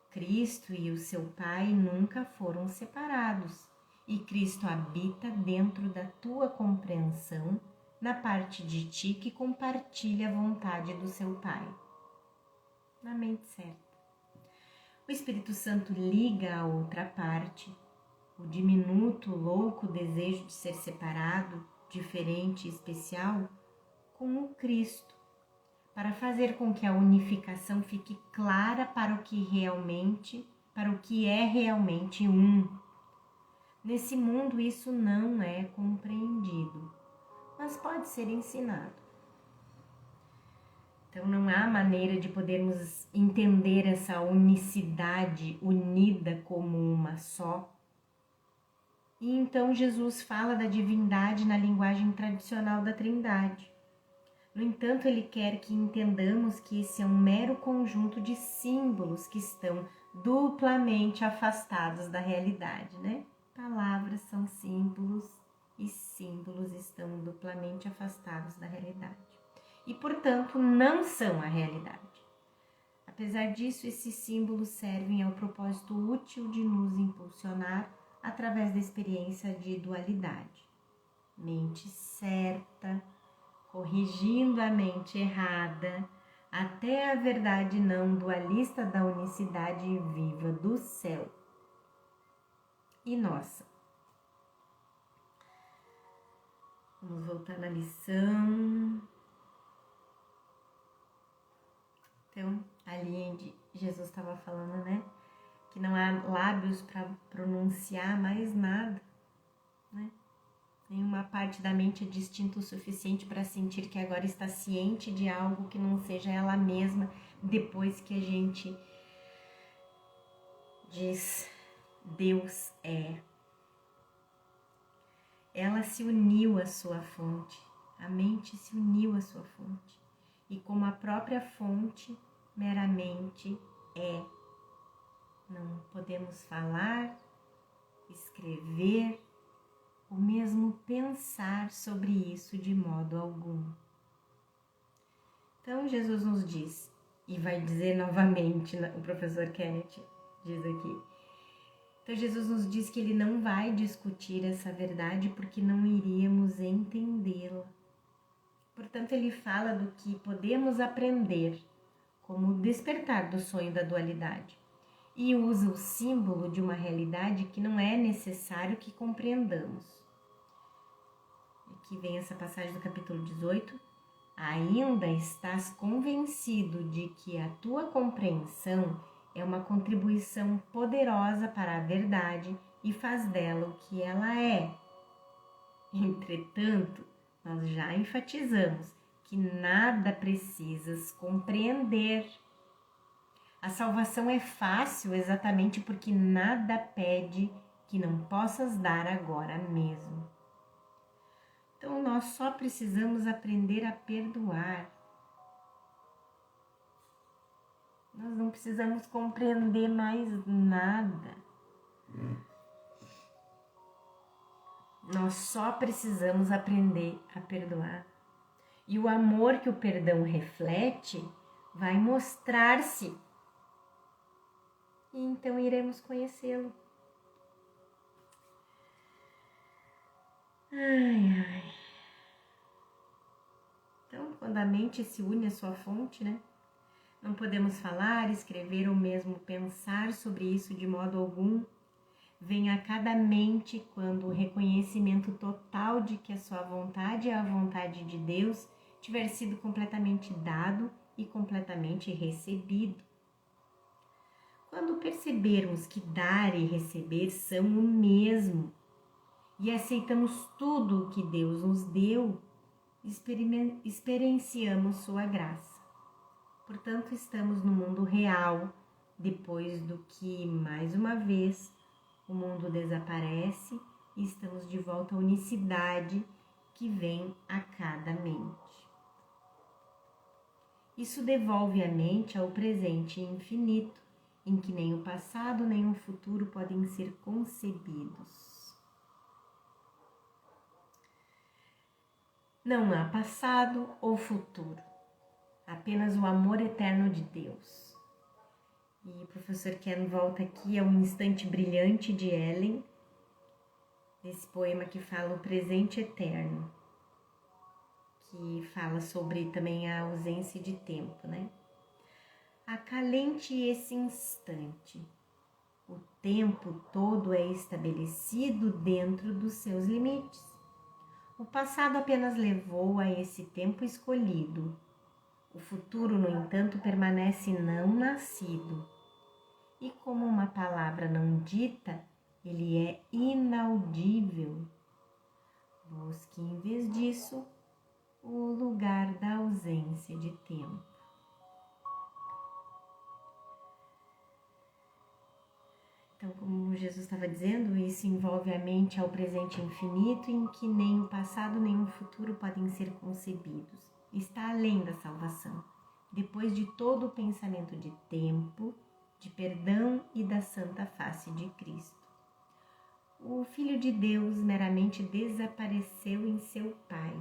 [SPEAKER 1] Cristo e o seu Pai nunca foram separados, e Cristo habita dentro da tua compreensão, na parte de ti que compartilha a vontade do seu Pai. Na mente certa. O Espírito Santo liga a outra parte, o diminuto, louco desejo de ser separado, diferente e especial, com o Cristo, para fazer com que a unificação fique clara para o que é realmente um. Nesse mundo isso não é compreendido, mas pode ser ensinado. Então não há maneira de podermos entender essa unicidade unida como uma só. E então Jesus fala da divindade na linguagem tradicional da Trindade. No entanto, ele quer que entendamos que esse é um mero conjunto de símbolos que estão duplamente afastados da realidade, né? Palavras são símbolos e símbolos estão duplamente afastados da realidade. E, portanto, não são a realidade. Apesar disso, esses símbolos servem ao propósito útil de nos impulsionar através da experiência de dualidade. Mente certa, corrigindo a mente errada até a verdade não dualista da unicidade viva do céu e nossa. Vamos voltar na lição. Então, ali onde Jesus estava falando, né? Que não há lábios para pronunciar mais nada, né? Nenhuma parte da mente é distinta o suficiente para sentir que agora está ciente de algo que não seja ela mesma, depois que a gente diz Deus é. Ela se uniu à sua fonte, a mente se uniu à sua fonte, e como a própria fonte meramente é. Não podemos falar, escrever, ou mesmo pensar sobre isso de modo algum. Então Jesus nos diz, e vai dizer novamente, o professor Kenneth diz aqui, então Jesus nos diz que ele não vai discutir essa verdade porque não iríamos entendê-la. Portanto, ele fala do que podemos aprender, como o despertar do sonho da dualidade, e usa o símbolo de uma realidade que não é necessário que compreendamos. Aqui vem essa passagem do capítulo 18. Ainda estás convencido de que a tua compreensão é uma contribuição poderosa para a verdade e faz dela o que ela é. Entretanto, nós já enfatizamos que nada precisas compreender. A salvação é fácil exatamente porque nada pede que não possas dar agora mesmo. Então, nós só precisamos aprender a perdoar. Nós não precisamos compreender mais nada. Nós só precisamos aprender a perdoar. E o amor que o perdão reflete vai mostrar-se. E então iremos conhecê-lo. Então, quando a mente se une à sua fonte, né? Não podemos falar, escrever ou mesmo pensar sobre isso de modo algum. Vem a cada mente quando o reconhecimento total de que a sua vontade é a vontade de Deus tiver sido completamente dado e completamente recebido. Quando percebermos que dar e receber são o mesmo e aceitamos tudo o que Deus nos deu, experienciamos sua graça. Portanto, estamos no mundo real, depois do que, mais uma vez, o mundo desaparece e estamos de volta à unicidade que vem a cada mente. Isso devolve a mente ao presente infinito, em que nem o passado nem o futuro podem ser concebidos. Não há passado ou futuro, apenas o amor eterno de Deus. E o professor Ken volta aqui a um instante brilhante de Ellen, nesse poema que fala o presente eterno, que fala sobre também a ausência de tempo, né? Acalente esse instante. O tempo todo é estabelecido dentro dos seus limites. O passado apenas levou a esse tempo escolhido. O futuro, no entanto, permanece não nascido. E como uma palavra não dita, ele é inaudível. Busque, em vez disso, o lugar da ausência de tempo. Então, como Jesus estava dizendo, isso envolve a mente ao presente infinito, em que nem o passado nem o futuro podem ser concebidos. Está além da salvação, depois de todo o pensamento de tempo, de perdão e da santa face de Cristo. O Filho de Deus meramente desapareceu em seu Pai,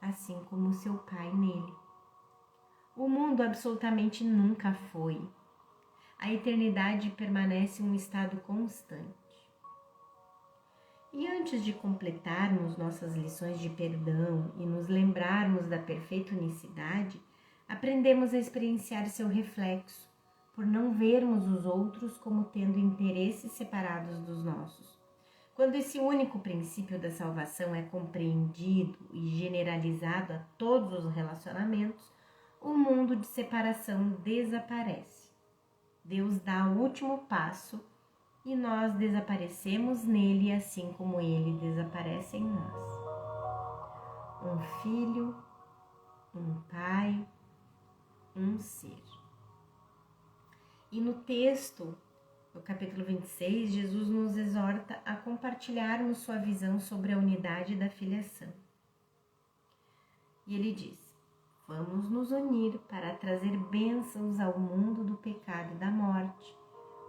[SPEAKER 1] assim como seu Pai nele. O mundo absolutamente nunca foi. A eternidade permanece um estado constante. E antes de completarmos nossas lições de perdão e nos lembrarmos da perfeita unicidade, aprendemos a experienciar seu reflexo, por não vermos os outros como tendo interesses separados dos nossos. Quando esse único princípio da salvação é compreendido e generalizado a todos os relacionamentos, o mundo de separação desaparece. Deus dá o último passo e nós desaparecemos nele, assim como ele desaparece em nós. Um filho, um pai, um ser. E no texto, no capítulo 26, Jesus nos exorta a compartilharmos sua visão sobre a unidade da filiação. E ele diz: vamos nos unir para trazer bênçãos ao mundo do pecado e da morte,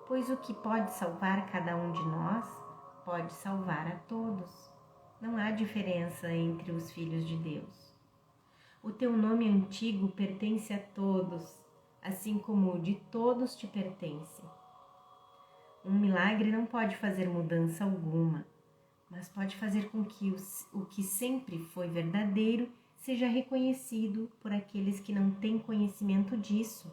[SPEAKER 1] pois o que pode salvar cada um de nós, pode salvar a todos. Não há diferença entre os filhos de Deus. O teu nome antigo pertence a todos, assim como o de todos te pertence. Um milagre não pode fazer mudança alguma, mas pode fazer com que o que sempre foi verdadeiro seja reconhecido por aqueles que não têm conhecimento disso.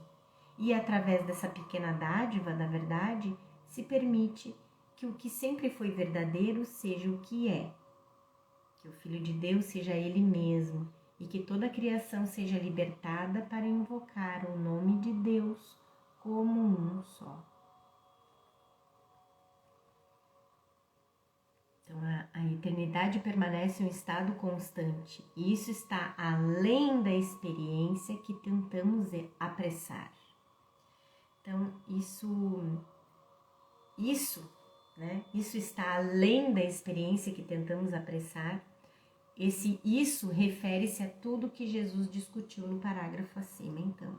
[SPEAKER 1] E através dessa pequena dádiva da verdade, se permite que o que sempre foi verdadeiro seja o que é. Que o Filho de Deus seja Ele mesmo e que toda a criação seja libertada para invocar o nome de Deus como um só. Então, a eternidade permanece um estado constante e isso está além da experiência que tentamos apressar. Então, isso está além da experiência que tentamos apressar. Isso refere-se a tudo que Jesus discutiu no parágrafo acima. Então,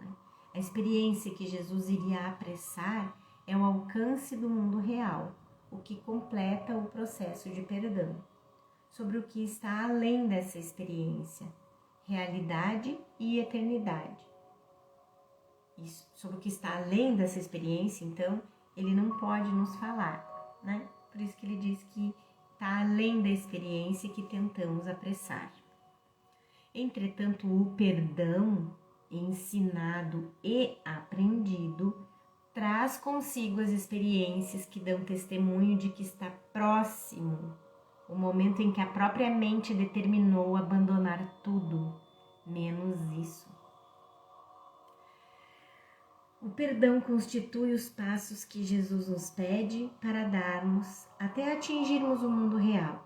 [SPEAKER 1] a experiência que Jesus iria apressar é o alcance do mundo real, o que completa o processo de perdão. Sobre o que está além dessa experiência, realidade e eternidade. Isso, sobre o que está além dessa experiência, então, ele não pode nos falar, né? Por isso que ele diz que está além da experiência que tentamos apressar. Entretanto, o perdão ensinado e aprendido traz consigo as experiências que dão testemunho de que está próximo o momento em que a própria mente determinou abandonar tudo, menos isso. O perdão constitui os passos que Jesus nos pede para darmos até atingirmos o mundo real.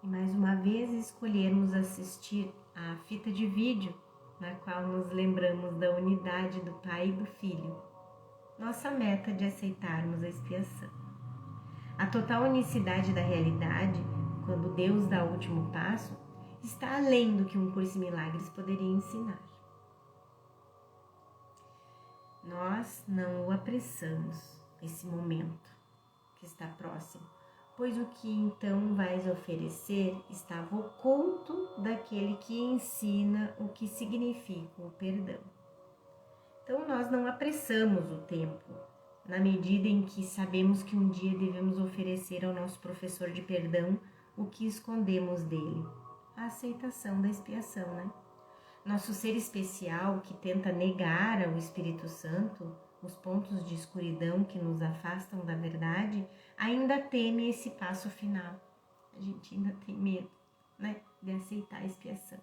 [SPEAKER 1] E mais uma vez escolhermos assistir à fita de vídeo, na qual nos lembramos da unidade do Pai e do Filho. Nossa meta de aceitarmos a expiação. A total unicidade da realidade, quando Deus dá o último passo, está além do que um curso em milagres poderia ensinar. Nós não o apressamos, esse momento que está próximo, pois o que então vais oferecer estava oculto daquele que ensina o que significa o perdão. Então nós não apressamos o tempo, na medida em que sabemos que um dia devemos oferecer ao nosso professor de perdão o que escondemos dele, a aceitação da expiação, né? Nosso ser especial, que tenta negar ao Espírito Santo os pontos de escuridão que nos afastam da verdade, ainda teme esse passo final. A gente ainda tem medo, né, de aceitar a expiação.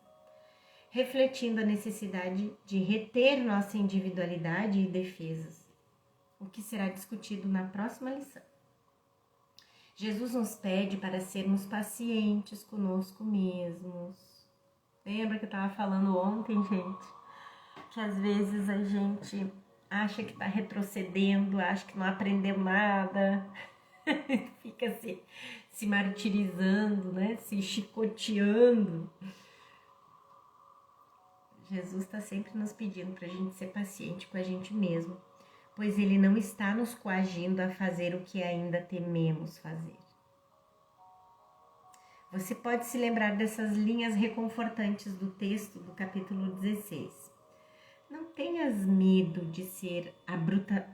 [SPEAKER 1] Refletindo a necessidade de reter nossa individualidade e defesas, o que será discutido na próxima lição. Jesus nos pede para sermos pacientes conosco mesmos. Lembra que eu estava falando ontem, gente? Que às vezes a gente acha que está retrocedendo, acha que não aprendeu nada, fica se martirizando, né? Se chicoteando. Jesus está sempre nos pedindo para a gente ser paciente com a gente mesmo, pois Ele não está nos coagindo a fazer o que ainda tememos fazer. Você pode se lembrar dessas linhas reconfortantes do texto do capítulo 16. Não tenhas medo de ser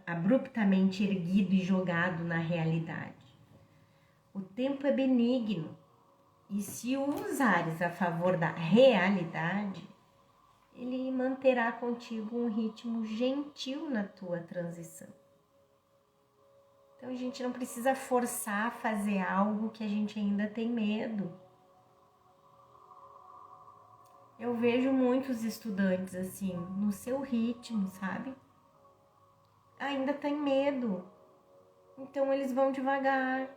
[SPEAKER 1] abruptamente erguido e jogado na realidade. O tempo é benigno E se o usares a favor da realidade, ele manterá contigo um ritmo gentil na tua transição. Então a gente não precisa forçar a fazer algo que a gente ainda tem medo. Eu vejo muitos estudantes assim, no seu ritmo, sabe? Ainda tem medo. Então eles vão devagar.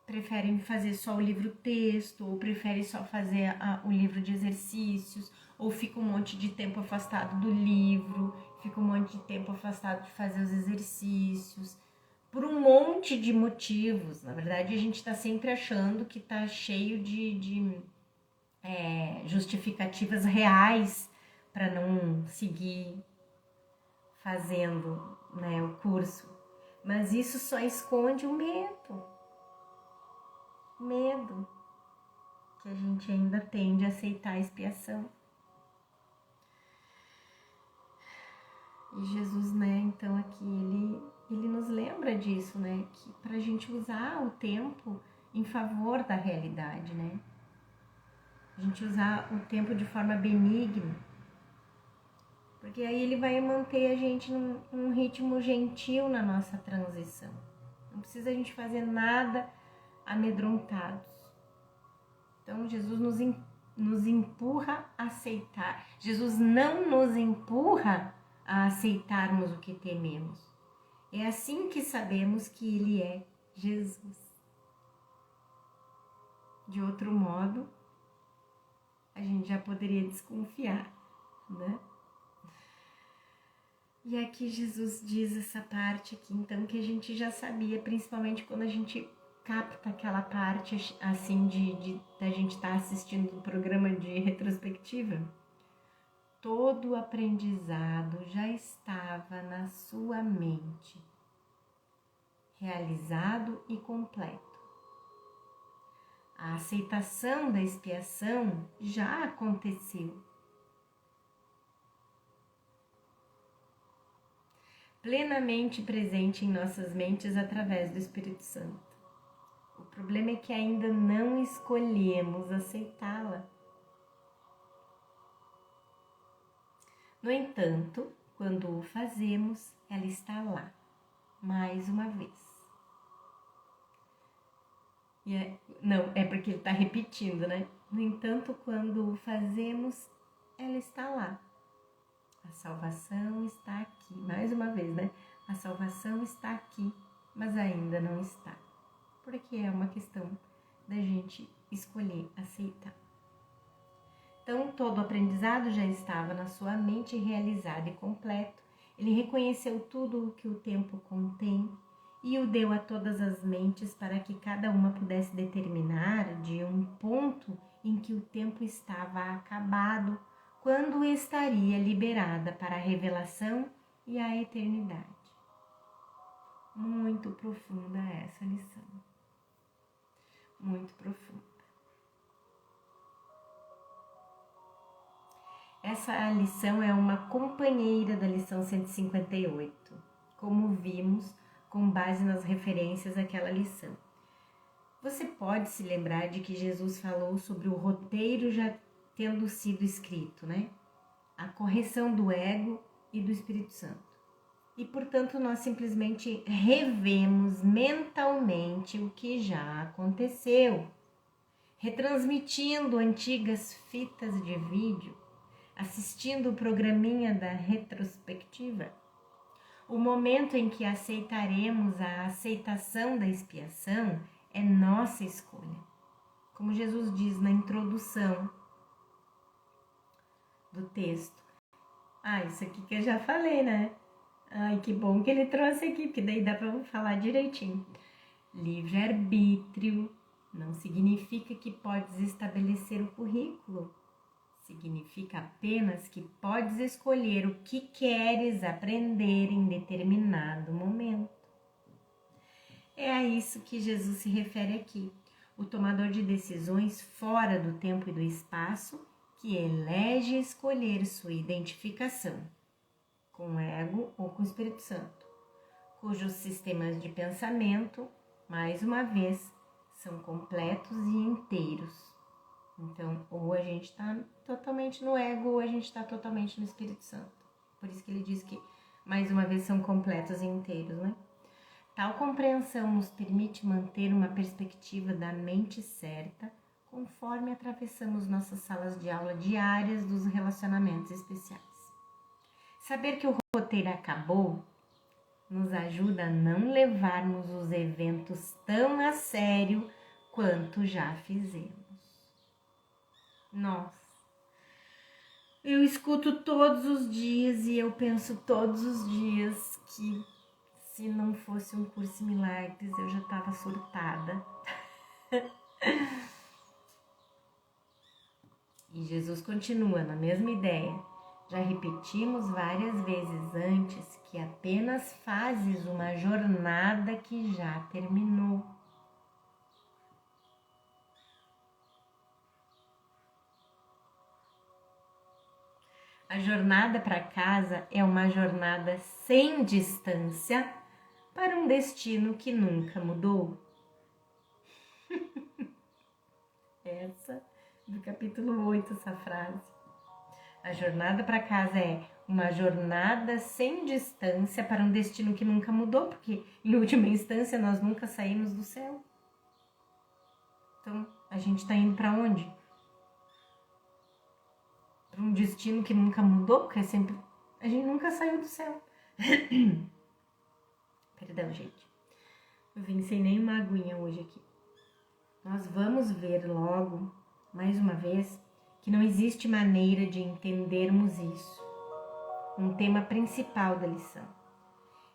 [SPEAKER 1] Preferem fazer só o livro texto, ou preferem só fazer o livro de exercícios, ou fica um monte de tempo afastado do livro, fica um monte de tempo afastado de fazer os exercícios, por um monte de motivos. Na verdade, a gente está sempre achando que está cheio de justificativas reais para não seguir fazendo, né, o curso. Mas isso só esconde o medo. Medo que a gente ainda tem de aceitar a expiação. E Jesus, né, então aqui ele nos lembra disso, né, que pra gente usar o tempo em favor da realidade, né, a gente usar o tempo de forma benigna, porque aí ele vai manter a gente num ritmo gentil na nossa transição. Não precisa a gente fazer nada amedrontados. Então, Jesus nos empurra a aceitar. Jesus não nos empurra a aceitarmos o que tememos. É assim que sabemos que Ele é Jesus. De outro modo, a gente já poderia desconfiar, né? E aqui Jesus diz essa parte aqui, então, que a gente já sabia, principalmente quando a gente capta aquela parte, assim, da gente estar assistindo o programa de retrospectiva. Todo o aprendizado já estava na sua mente, realizado e completo. A aceitação da expiação já aconteceu. Plenamente presente em nossas mentes através do Espírito Santo. O problema é que ainda não escolhemos aceitá-la. No entanto, quando o fazemos, ela está lá, mais uma vez. Não, é porque ele está repetindo, né? No entanto, quando o fazemos, ela está lá. A salvação está aqui, mais uma vez, né? A salvação está aqui, mas ainda não está. Porque é uma questão da gente escolher aceitar. Então, todo o aprendizado já estava na sua mente realizado e completo. Ele reconheceu tudo o que o tempo contém e o deu a todas as mentes para que cada uma pudesse determinar de um ponto em que o tempo estava acabado, quando estaria liberada para a revelação e a eternidade. Muito profunda essa lição. Muito profunda. Essa lição é uma companheira da lição 158, como vimos com base nas referências àquela lição. Você pode se lembrar de que Jesus falou sobre o roteiro já tendo sido escrito, né? A correção do ego e do Espírito Santo. E, portanto, nós simplesmente revemos mentalmente o que já aconteceu, retransmitindo antigas fitas de vídeo, assistindo o programinha da retrospectiva. O momento em que aceitaremos a aceitação da expiação é nossa escolha. Como Jesus diz na introdução do texto. Isso aqui que eu já falei, né? Ai, que bom que ele trouxe aqui, porque daí dá para falar direitinho. Livre-arbítrio não significa que podes estabelecer o currículo. Significa apenas que podes escolher o que queres aprender em determinado momento. É a isso que Jesus se refere aqui. O tomador de decisões fora do tempo e do espaço que elege escolher sua identificação com o ego ou com o Espírito Santo, cujos sistemas de pensamento, mais uma vez, são completos e inteiros. Então, ou a gente está totalmente no ego, ou a gente está totalmente no Espírito Santo. Por isso que ele diz que, mais uma vez, são completos e inteiros, né? Tal compreensão nos permite manter uma perspectiva da mente certa, conforme atravessamos nossas salas de aula diárias dos relacionamentos especiais. Saber que o roteiro acabou nos ajuda a não levarmos os eventos tão a sério quanto já fizemos. Nossa, eu escuto todos os dias e eu penso todos os dias que se não fosse um curso em milagres eu já estava surtada. E Jesus continua na mesma ideia. Já repetimos várias vezes antes que apenas fazes uma jornada que já terminou. A jornada para casa é uma jornada sem distância para um destino que nunca mudou. Essa do capítulo 8, essa frase. A jornada para casa é uma jornada sem distância para um destino que nunca mudou, porque em última instância nós nunca saímos do céu. Então, a gente está indo para onde? Para um destino que nunca mudou, porque sempre a gente nunca saiu do céu. Perdão, gente. Eu vim sem nenhuma aguinha hoje aqui. Nós vamos ver logo, mais uma vez, que não existe maneira de entendermos isso. Um tema principal da lição.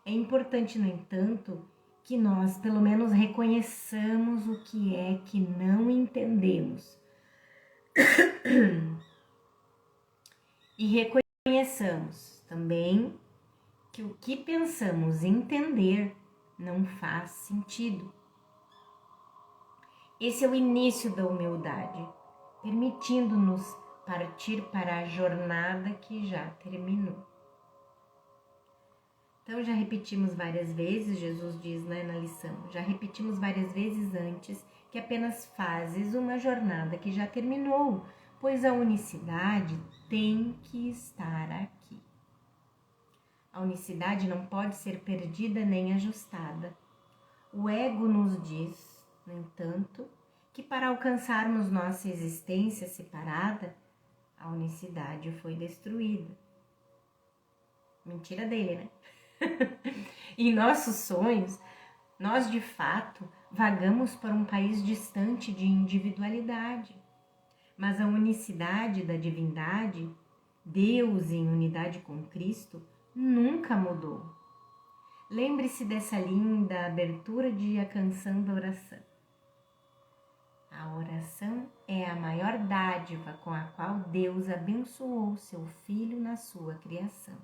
[SPEAKER 1] É importante, no entanto, que nós pelo menos reconheçamos o que é que não entendemos. E reconheçamos também que o que pensamos entender não faz sentido. Esse é o início da humildade, permitindo-nos partir para a jornada que já terminou. Então, já repetimos várias vezes, Jesus diz, né, na lição, já repetimos várias vezes antes que apenas fazes uma jornada que já terminou, pois a unicidade tem que estar aqui. A unicidade não pode ser perdida nem ajustada. O ego nos diz, no entanto, que para alcançarmos nossa existência separada, a unicidade foi destruída. Mentira dele, né? Em nossos sonhos, nós de fato vagamos para um país distante de individualidade. Mas a unicidade da divindade, Deus em unidade com Cristo, nunca mudou. Lembre-se dessa linda abertura de A Canção da Oração. A oração é a maior dádiva com a qual Deus abençoou seu Filho na sua criação.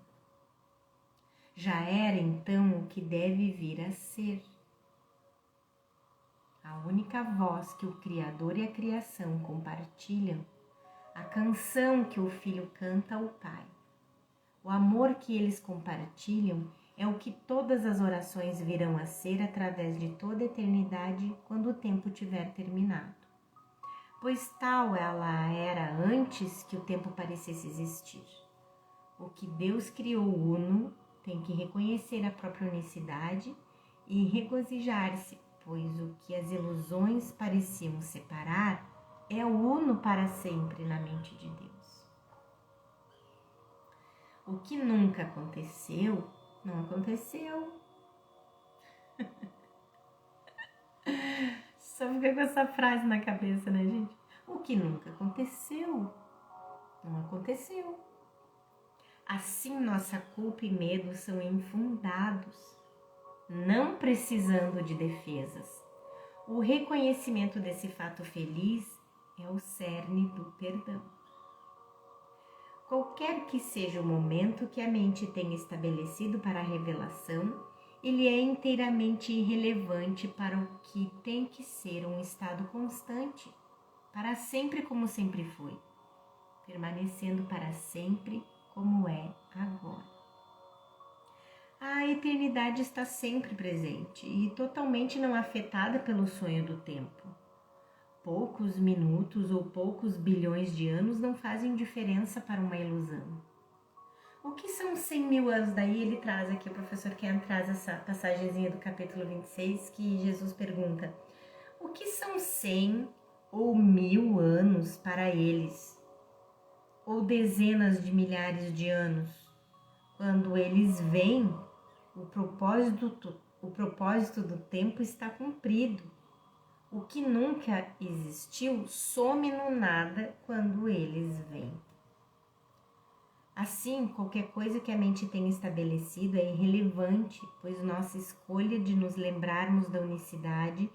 [SPEAKER 1] Já era então o que deve vir a ser. A única voz que o Criador e a criação compartilham, a canção que o Filho canta ao Pai. O amor que eles compartilham é o que todas as orações virão a ser através de toda a eternidade quando o tempo tiver terminado. Pois tal ela era antes que o tempo parecesse existir. O que Deus criou uno tem que reconhecer a própria unicidade e regozijar-se, pois o que as ilusões pareciam separar é uno para sempre na mente de Deus. O que nunca aconteceu, não aconteceu. Só fica com essa frase na cabeça, né, gente? O que nunca aconteceu, não aconteceu. Assim, nossa culpa e medo são infundados, não precisando de defesas. O reconhecimento desse fato feliz é o cerne do perdão. Qualquer que seja o momento que a mente tenha estabelecido para a revelação, ele é inteiramente irrelevante para o que tem que ser um estado constante, para sempre como sempre foi, permanecendo para sempre como é agora. a eternidade está sempre presente e totalmente não afetada pelo sonho do tempo. Poucos minutos ou poucos bilhões de anos não fazem diferença para uma ilusão. O que são 100 mil anos? Daí ele traz aqui, o professor Ken traz essa passagenzinha do capítulo 26, que Jesus pergunta: o que são 100 ou 1000 anos para eles? Ou dezenas de milhares de anos? Quando eles veem, o propósito do tempo está cumprido. O que nunca existiu some no nada quando eles vêm. Assim, qualquer coisa que a mente tenha estabelecido é irrelevante, pois nossa escolha de nos lembrarmos da unicidade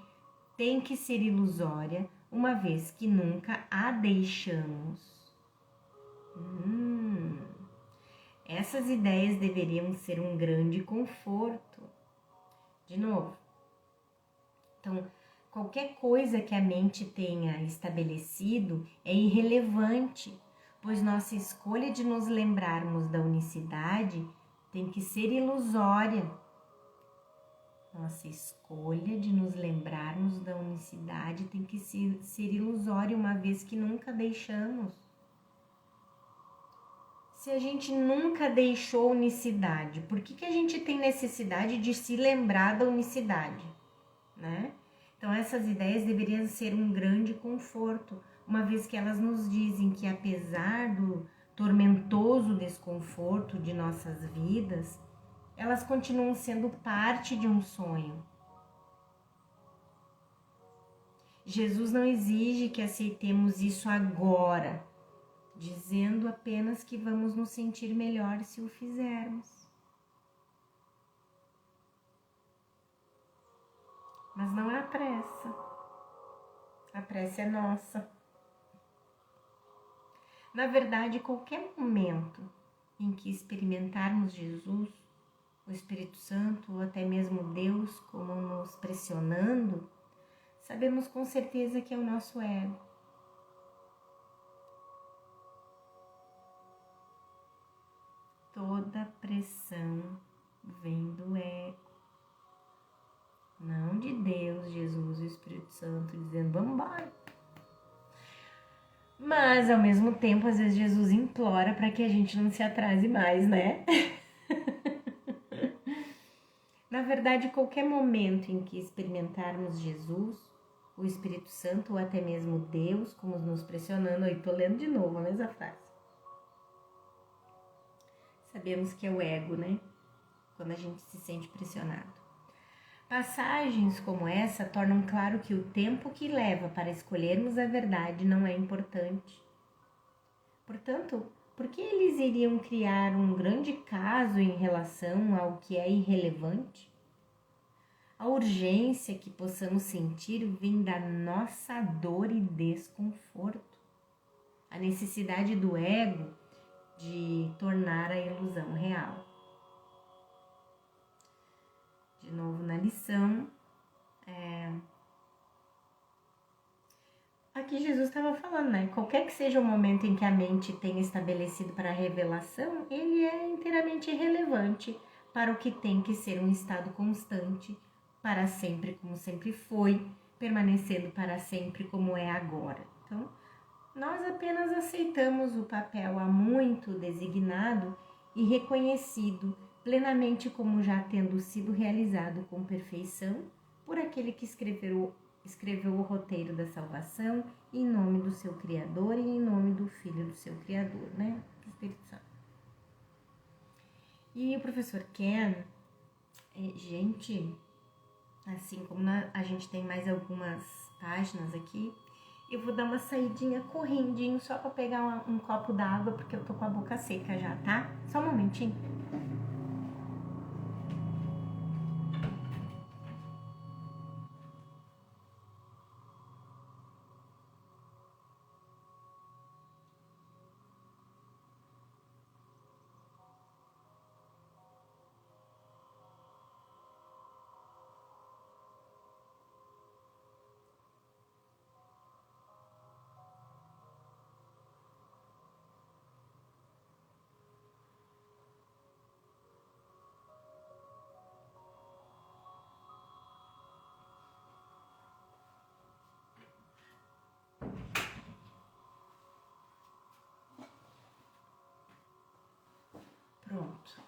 [SPEAKER 1] tem que ser ilusória, uma vez que nunca a deixamos. Essas ideias deveriam ser um grande conforto. De novo. Então, qualquer coisa que a mente tenha estabelecido é irrelevante, pois nossa escolha de nos lembrarmos da unicidade tem que ser ilusória. Nossa escolha de nos lembrarmos da unicidade tem que ser ilusória, uma vez que nunca deixamos. Se a gente nunca deixou a unicidade, por que a gente tem necessidade de se lembrar da unicidade, né? Então essas ideias deveriam ser um grande conforto, uma vez que elas nos dizem que apesar do tormentoso desconforto de nossas vidas, elas continuam sendo parte de um sonho. Jesus não exige que aceitemos isso agora, dizendo apenas que vamos nos sentir melhor se o fizermos. Mas não é a pressa. A pressa é nossa. Na verdade, qualquer momento em que experimentarmos Jesus, o Espírito Santo ou até mesmo Deus como nos pressionando, sabemos com certeza que é o nosso ego. Toda pressão vem do ego, não de Deus, Jesus e o Espírito Santo dizendo vamos embora. Mas ao mesmo tempo, às vezes Jesus implora para que a gente não se atrase mais, né? Na verdade, qualquer momento em que experimentarmos Jesus, o Espírito Santo ou até mesmo Deus, como nos pressionando, eu tô lendo de novo a mesma frase. Sabemos que é o ego, né? Quando a gente se sente pressionado. Passagens como essa tornam claro que o tempo que leva para escolhermos a verdade não é importante. Portanto, por que eles iriam criar um grande caso em relação ao que é irrelevante? A urgência que possamos sentir vem da nossa dor e desconforto. A necessidade do ego de tornar a ilusão real. De novo na lição, aqui Jesus estava falando, né? Qualquer que seja o momento em que a mente tenha estabelecido para a revelação, ele é inteiramente irrelevante para o que tem que ser um estado constante, para sempre como sempre foi, permanecendo para sempre como é agora. Então, nós apenas aceitamos o papel há muito designado e reconhecido plenamente como já tendo sido realizado com perfeição por aquele que escreveu o roteiro da salvação em nome do seu Criador e em nome do Filho do seu Criador, né? Do Espírito Santo. E o professor Ken, gente, assim como a gente tem mais algumas páginas aqui, eu vou dar uma saidinha correndinho só para pegar um copo d'água, porque eu tô com a boca seca já, tá? Só um momentinho.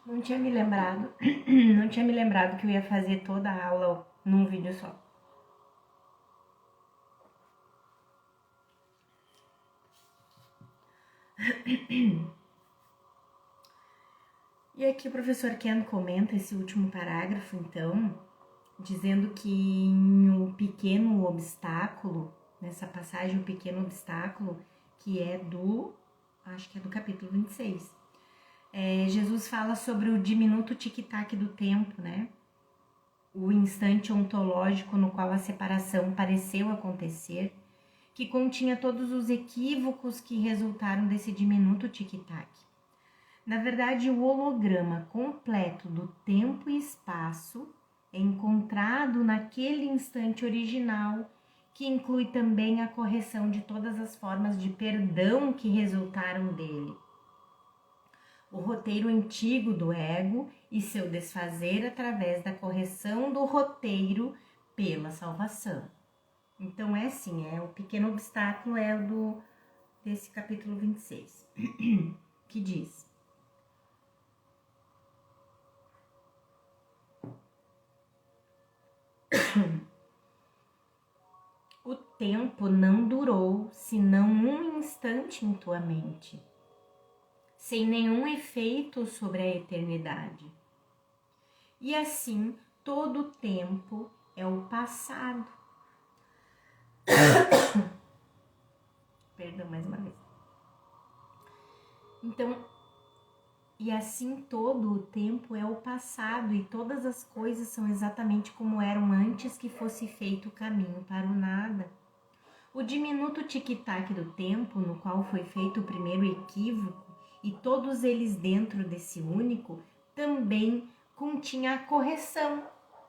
[SPEAKER 1] Não tinha me lembrado, não tinha me lembrado que eu ia fazer toda a aula num vídeo só. E aqui o professor Ken comenta esse último parágrafo, então, dizendo que em um pequeno obstáculo, nessa passagem, um pequeno obstáculo, que é acho que é do capítulo 26, Jesus fala sobre o diminuto tic-tac do tempo, né? O instante ontológico no qual a separação pareceu acontecer, que continha todos os equívocos que resultaram desse diminuto tic-tac. Na verdade, o holograma completo do tempo e espaço é encontrado naquele instante original, que inclui também a correção de todas as formas de perdão que resultaram dele. O roteiro antigo do ego e seu desfazer através da correção do roteiro pela salvação. Então é assim, o pequeno obstáculo desse capítulo 26, que diz: o tempo não durou senão um instante em tua mente, sem nenhum efeito sobre a eternidade. E assim, todo o tempo é o passado. Perdão, mais uma vez. Então, e assim todo o tempo é o passado, e todas as coisas são exatamente como eram antes que fosse feito o caminho para o nada. O diminuto tic-tac do tempo, no qual foi feito o primeiro equívoco, e todos eles dentro desse único, também continha a correção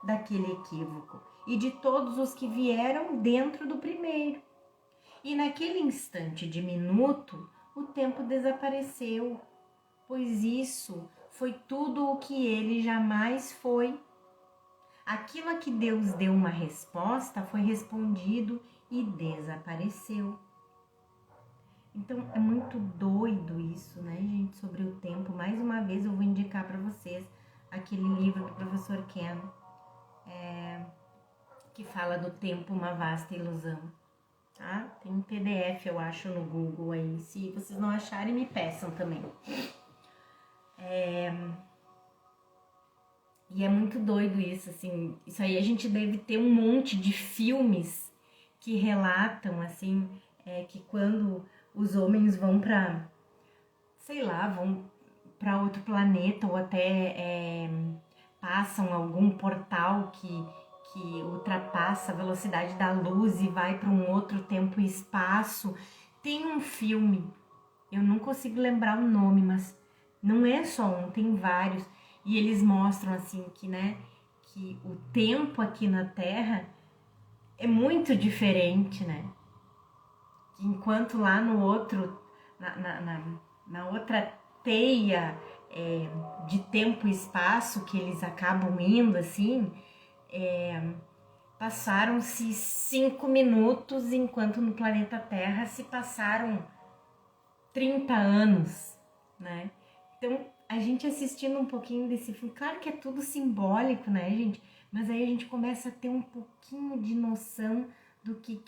[SPEAKER 1] daquele equívoco, e de todos os que vieram dentro do primeiro. E naquele instante diminuto, o tempo desapareceu, pois isso foi tudo o que ele jamais foi. Aquilo a que Deus deu uma resposta foi respondido e desapareceu. Então é muito doido isso, né, gente, sobre o tempo. Mais uma vez eu vou indicar para vocês aquele livro do professor Ken, que fala do tempo, uma vasta ilusão. Tá? Tem um PDF, eu acho, no Google aí. Se vocês não acharem, me peçam também. E é muito doido isso, assim. Isso aí a gente deve ter um monte de filmes que relatam, assim, que quando os homens vão pra, sei lá, vão pra outro planeta ou até passam algum portal que ultrapassa a velocidade da luz e vai para um outro tempo e espaço. Tem um filme, eu não consigo lembrar o nome, mas não é só um, tem vários. E eles mostram assim que, né, que o tempo aqui na Terra é muito diferente, né? Que enquanto lá no outro, na outra teia de tempo e espaço que eles acabam indo assim, passaram-se 5 minutos, enquanto no planeta Terra se passaram 30 anos, né? Então, a gente assistindo um pouquinho desse filme, claro que é tudo simbólico, né, gente? Mas aí a gente começa a ter um pouquinho de noção do que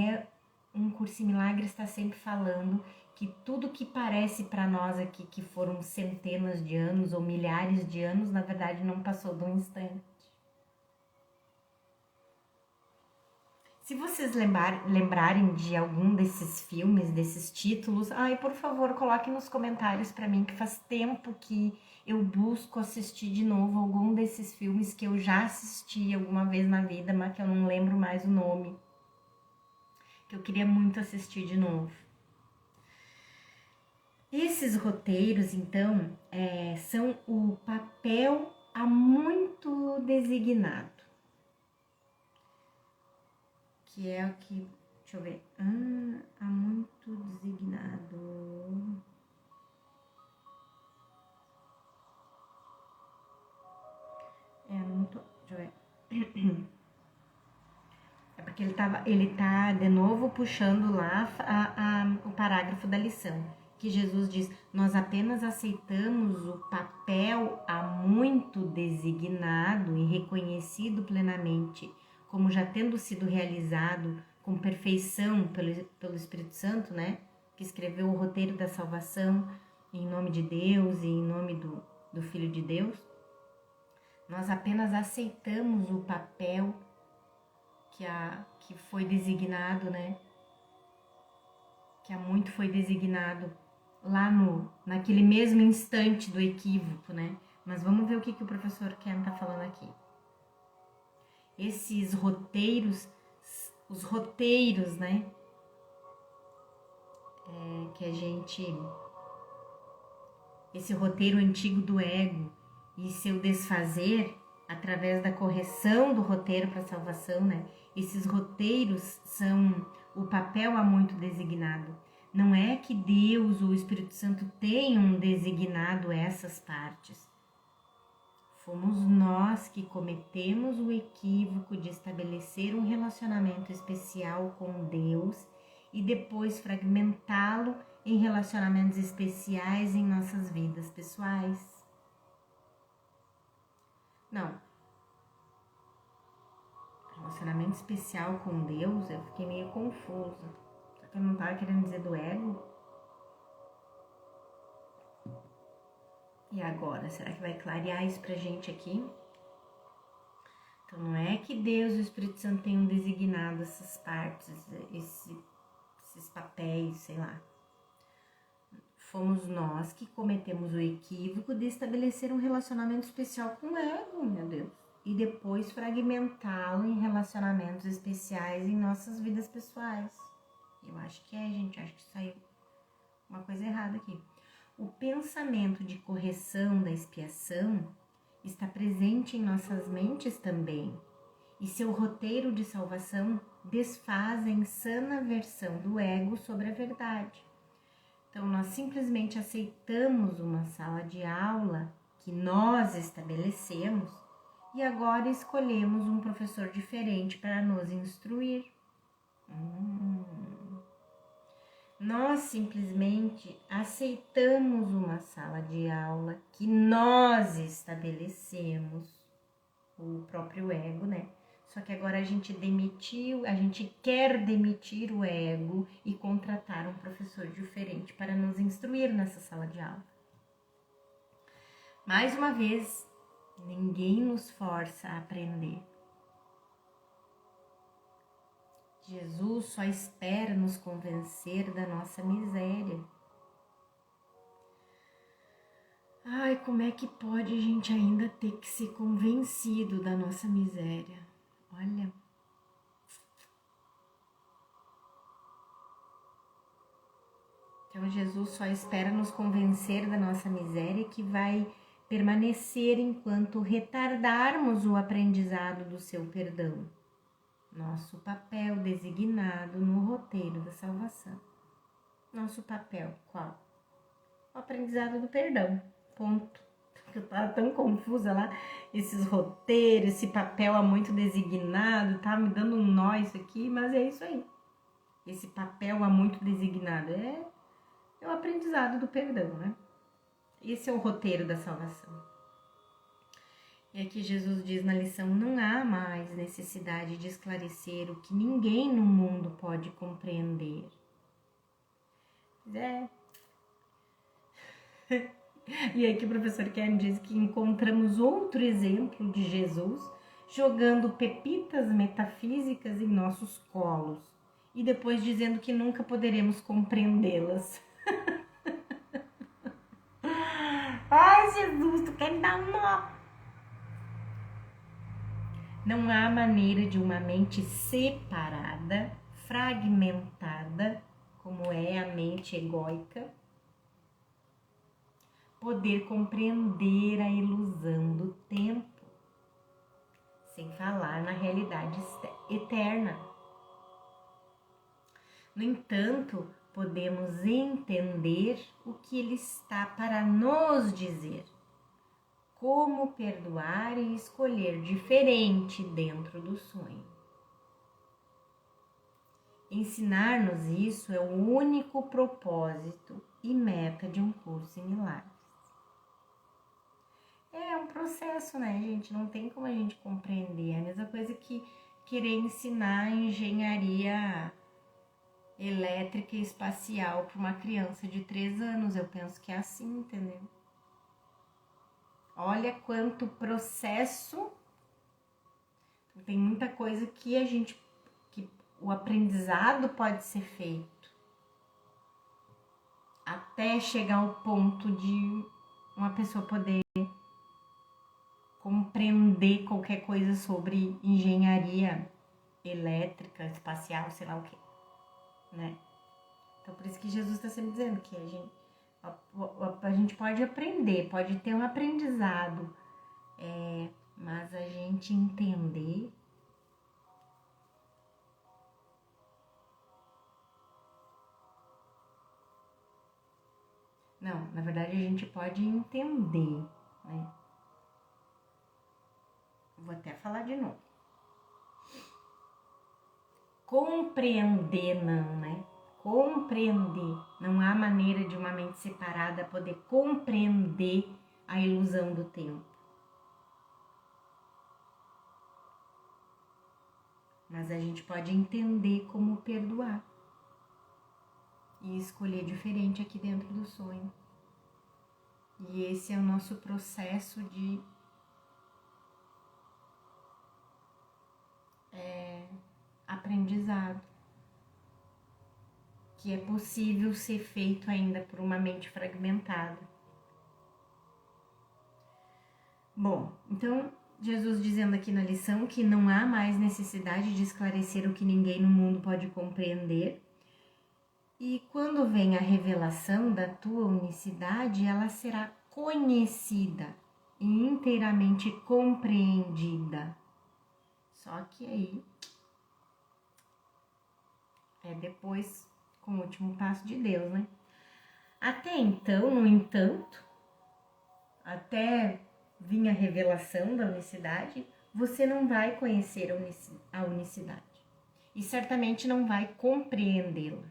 [SPEAKER 1] é um Curso em Milagres está sempre falando, que tudo que parece para nós aqui que foram centenas de anos ou milhares de anos, na verdade não passou de um instante. Se vocês lembrarem de algum desses filmes, desses títulos, por favor, coloque nos comentários para mim, que faz tempo que eu busco assistir de novo algum desses filmes que eu já assisti alguma vez na vida, mas que eu não lembro mais o nome, que eu queria muito assistir de novo. Esses roteiros, então, são o papel há muito designado. Que é o que, deixa eu ver, há muito designado. Deixa eu ver. É porque ele tá de novo puxando lá o parágrafo da lição, que Jesus diz: nós apenas aceitamos o papel há muito designado e reconhecido plenamente, como já tendo sido realizado com perfeição pelo Espírito Santo, né? Que escreveu o roteiro da salvação em nome de Deus e em nome do Filho de Deus. Nós apenas aceitamos o papel que foi designado, né? Que há muito foi designado lá naquele mesmo instante do equívoco, né? Mas vamos ver o que o professor Ken tá falando aqui. Esses roteiros, os roteiros, né? Que a gente... Esse roteiro antigo do ego e seu desfazer através da correção do roteiro para a salvação, né? Esses roteiros são o papel há muito designado. Não é que Deus ou o Espírito Santo tenham designado essas partes. Fomos nós que cometemos o equívoco de estabelecer um relacionamento especial com Deus e depois fragmentá-lo em relacionamentos especiais em nossas vidas pessoais. Não. Relacionamento especial com Deus, eu fiquei meio confusa. Só que eu não estava querendo dizer do ego. E agora, será que vai clarear isso pra gente aqui? Então não é que Deus e o Espírito Santo tenham designado essas partes, esses papéis, sei lá. Fomos nós que cometemos o equívoco de estabelecer um relacionamento especial com o ego, meu Deus. E depois fragmentá-lo em relacionamentos especiais em nossas vidas pessoais. Eu acho que gente. Acho que saiu uma coisa errada aqui. O pensamento de correção da expiação está presente em nossas mentes também. E seu roteiro de salvação desfaz a insana versão do ego sobre a verdade. Então, nós simplesmente aceitamos uma sala de aula que nós estabelecemos e agora escolhemos um professor diferente para nos instruir. Nós simplesmente aceitamos uma sala de aula que nós estabelecemos, o próprio ego, né? Só que agora a gente quer demitir o ego e contratar um professor diferente para nos instruir nessa sala de aula. Mais uma vez, ninguém nos força a aprender. Jesus só espera nos convencer da nossa miséria. Ai, como é que pode a gente ainda ter que ser convencido da nossa miséria? Olha. Então, Jesus só espera nos convencer da nossa miséria, que vai permanecer enquanto retardarmos o aprendizado do seu perdão. Nosso papel designado no roteiro da salvação. Nosso papel, qual? O aprendizado do perdão, ponto. Eu tava tão confusa lá, esses roteiros, esse papel há muito designado, tá me dando um nó isso aqui, mas é isso aí. Esse papel há muito designado é o aprendizado do perdão, né? Esse é o roteiro da salvação. E aqui Jesus diz na lição: não há mais necessidade de esclarecer o que ninguém no mundo pode compreender. E aqui o professor Ken diz que encontramos outro exemplo de Jesus jogando pepitas metafísicas em nossos colos e depois dizendo que nunca poderemos compreendê-las. Ai, Jesus, tu quer me dar um nó? Não há maneira de uma mente separada, fragmentada, como é a mente egóica, poder compreender a ilusão do tempo, sem falar na realidade eterna. No entanto, podemos entender o que ele está para nos dizer, como perdoar e escolher diferente dentro do sonho. Ensinar-nos isso é o único propósito e meta de um curso em milagres. É um processo, né, gente? Não tem como a gente compreender. É a mesma coisa que querer ensinar engenharia elétrica e espacial para uma criança de 3 anos. Eu penso que é assim, entendeu? Olha quanto processo. Tem muita coisa que que o aprendizado pode ser feito até chegar ao ponto de uma pessoa poder compreender qualquer coisa sobre engenharia elétrica, espacial, sei lá o que, né? Então, por isso que Jesus está sempre dizendo que a gente pode aprender, pode ter um aprendizado, mas a gente entender... Não, na verdade a gente pode entender, né? Vou até falar de novo. Compreender não, né? Compreender. Não há maneira de uma mente separada poder compreender a ilusão do tempo. Mas a gente pode entender como perdoar. E escolher diferente aqui dentro do sonho. E esse é o nosso processo de aprendizado, que é possível ser feito ainda por uma mente fragmentada. Bom, então Jesus dizendo aqui na lição que não há mais necessidade de esclarecer o que ninguém no mundo pode compreender. E quando vem a revelação da tua unicidade, ela será conhecida e inteiramente compreendida. Só que aí é depois com o último passo de Deus, né? Até então, no entanto, até vir a revelação da unicidade, você não vai conhecer a unicidade e certamente não vai compreendê-la.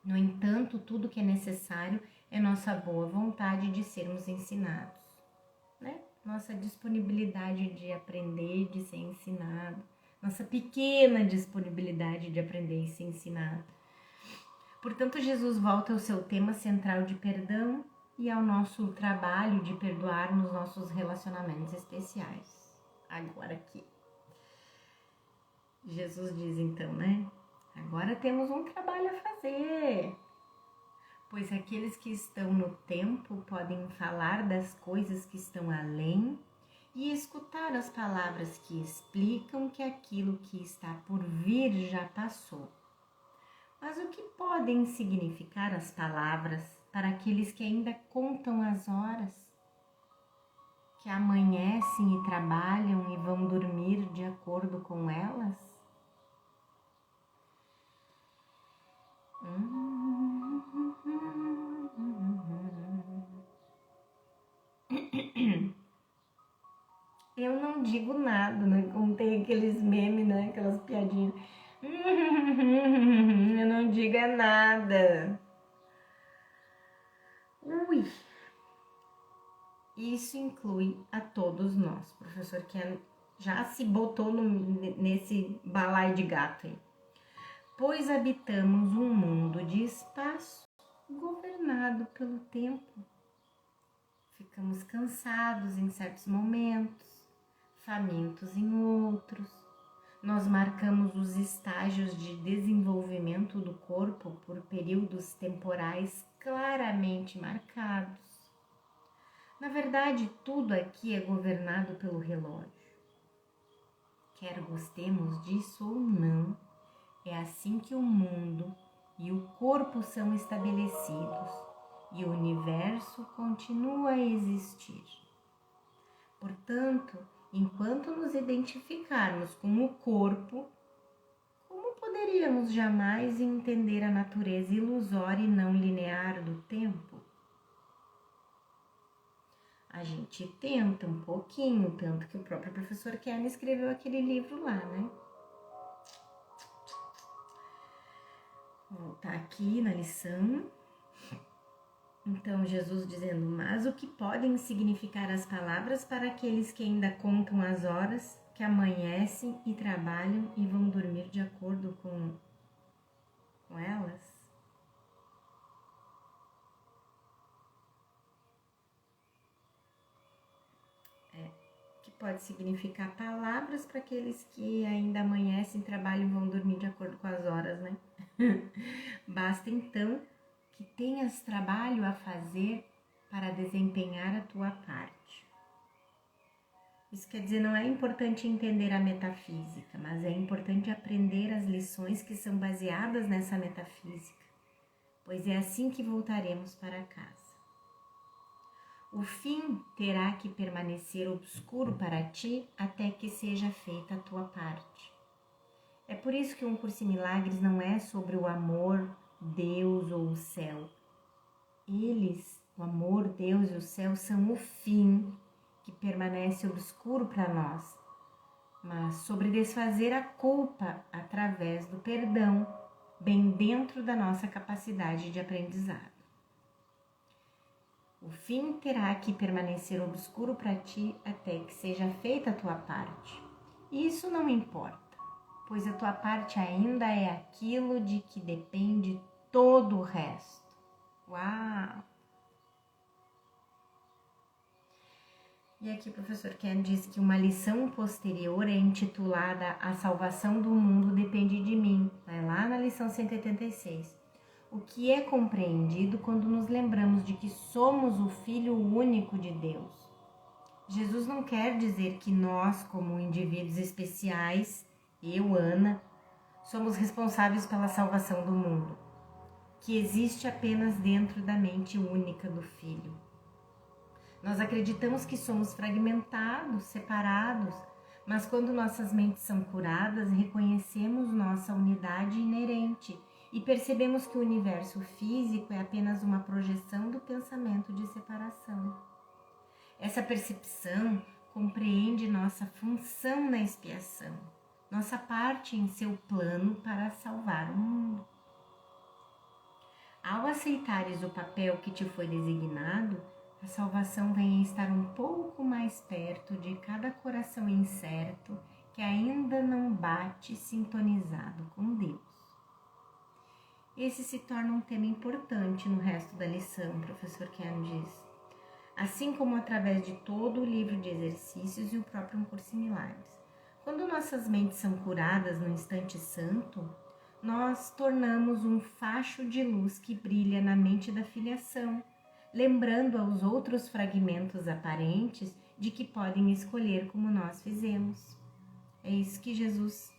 [SPEAKER 1] No entanto, tudo que é necessário é nossa boa vontade de sermos ensinados, né? Nossa disponibilidade de aprender, de ser ensinado, nossa pequena disponibilidade de aprender e ser ensinado. Portanto, Jesus volta ao seu tema central de perdão e ao nosso trabalho de perdoar nos nossos relacionamentos especiais. Agora aqui. Jesus diz então, né? Agora temos um trabalho a fazer. Pois aqueles que estão no tempo podem falar das coisas que estão além e escutar as palavras que explicam que aquilo que está por vir já passou. Mas o que podem significar as palavras para aqueles que ainda contam as horas, que amanhecem e trabalham e vão dormir de acordo com elas? Eu não digo nada, né? Como tem aqueles memes, né? Aquelas piadinhas. Eu não digo nada. Ui! Isso inclui a todos nós. O professor Ken já se botou nesse balaio de gato aí. Pois habitamos um mundo de espaço governado pelo tempo. Ficamos cansados em certos momentos, famintos em outros. Nós marcamos os estágios de desenvolvimento do corpo por períodos temporais claramente marcados. Na verdade, tudo aqui é governado pelo relógio. Quer gostemos disso ou não, é assim que o mundo e o corpo são estabelecidos e o universo continua a existir. Portanto, enquanto nos identificarmos com o corpo, como poderíamos jamais entender a natureza ilusória e não linear do tempo? A gente tenta um pouquinho, tanto que o próprio professor Ken escreveu aquele livro lá, né? Vou voltar aqui na lição. Então, Jesus dizendo: mas o que podem significar as palavras para aqueles que ainda contam as horas, que amanhecem e trabalham e vão dormir de acordo com elas? Que pode significar palavras para aqueles que ainda amanhecem, trabalham e vão dormir de acordo com as horas, né? Basta então que tenhas trabalho a fazer para desempenhar a tua parte. Isso quer dizer, não é importante entender a metafísica, mas é importante aprender as lições que são baseadas nessa metafísica, pois é assim que voltaremos para casa. O fim terá que permanecer obscuro para ti até que seja feita a tua parte. É por isso que um curso em milagres não é sobre o amor, Deus ou o céu. Eles, o amor, Deus e o céu, são o fim que permanece obscuro para nós, mas sobre desfazer a culpa através do perdão, bem dentro da nossa capacidade de aprendizado. O fim terá que permanecer obscuro para ti até que seja feita a tua parte. Isso não importa, pois a tua parte ainda é aquilo de que depende todo o resto. Uau! E aqui o professor Ken diz que uma lição posterior é intitulada A Salvação do Mundo Depende de Mim. Vai lá na lição 186. O que é compreendido quando nos lembramos de que somos o Filho único de Deus. Jesus não quer dizer que nós, como indivíduos especiais, eu, Ana, somos responsáveis pela salvação do mundo, que existe apenas dentro da mente única do Filho. Nós acreditamos que somos fragmentados, separados, mas quando nossas mentes são curadas, reconhecemos nossa unidade inerente e percebemos que o universo físico é apenas uma projeção do pensamento de separação. Essa percepção compreende nossa função na expiação, nossa parte em seu plano para salvar o mundo. Ao aceitares o papel que te foi designado, a salvação vem a estar um pouco mais perto de cada coração incerto que ainda não bate sintonizado com Deus. Esse se torna um tema importante no resto da lição, o professor Ken diz. Assim como através de todo o livro de exercícios e o próprio Curso em Milagres. Quando nossas mentes são curadas no instante santo, nós tornamos um facho de luz que brilha na mente da filiação, lembrando aos outros fragmentos aparentes de que podem escolher como nós fizemos. É isso que Jesus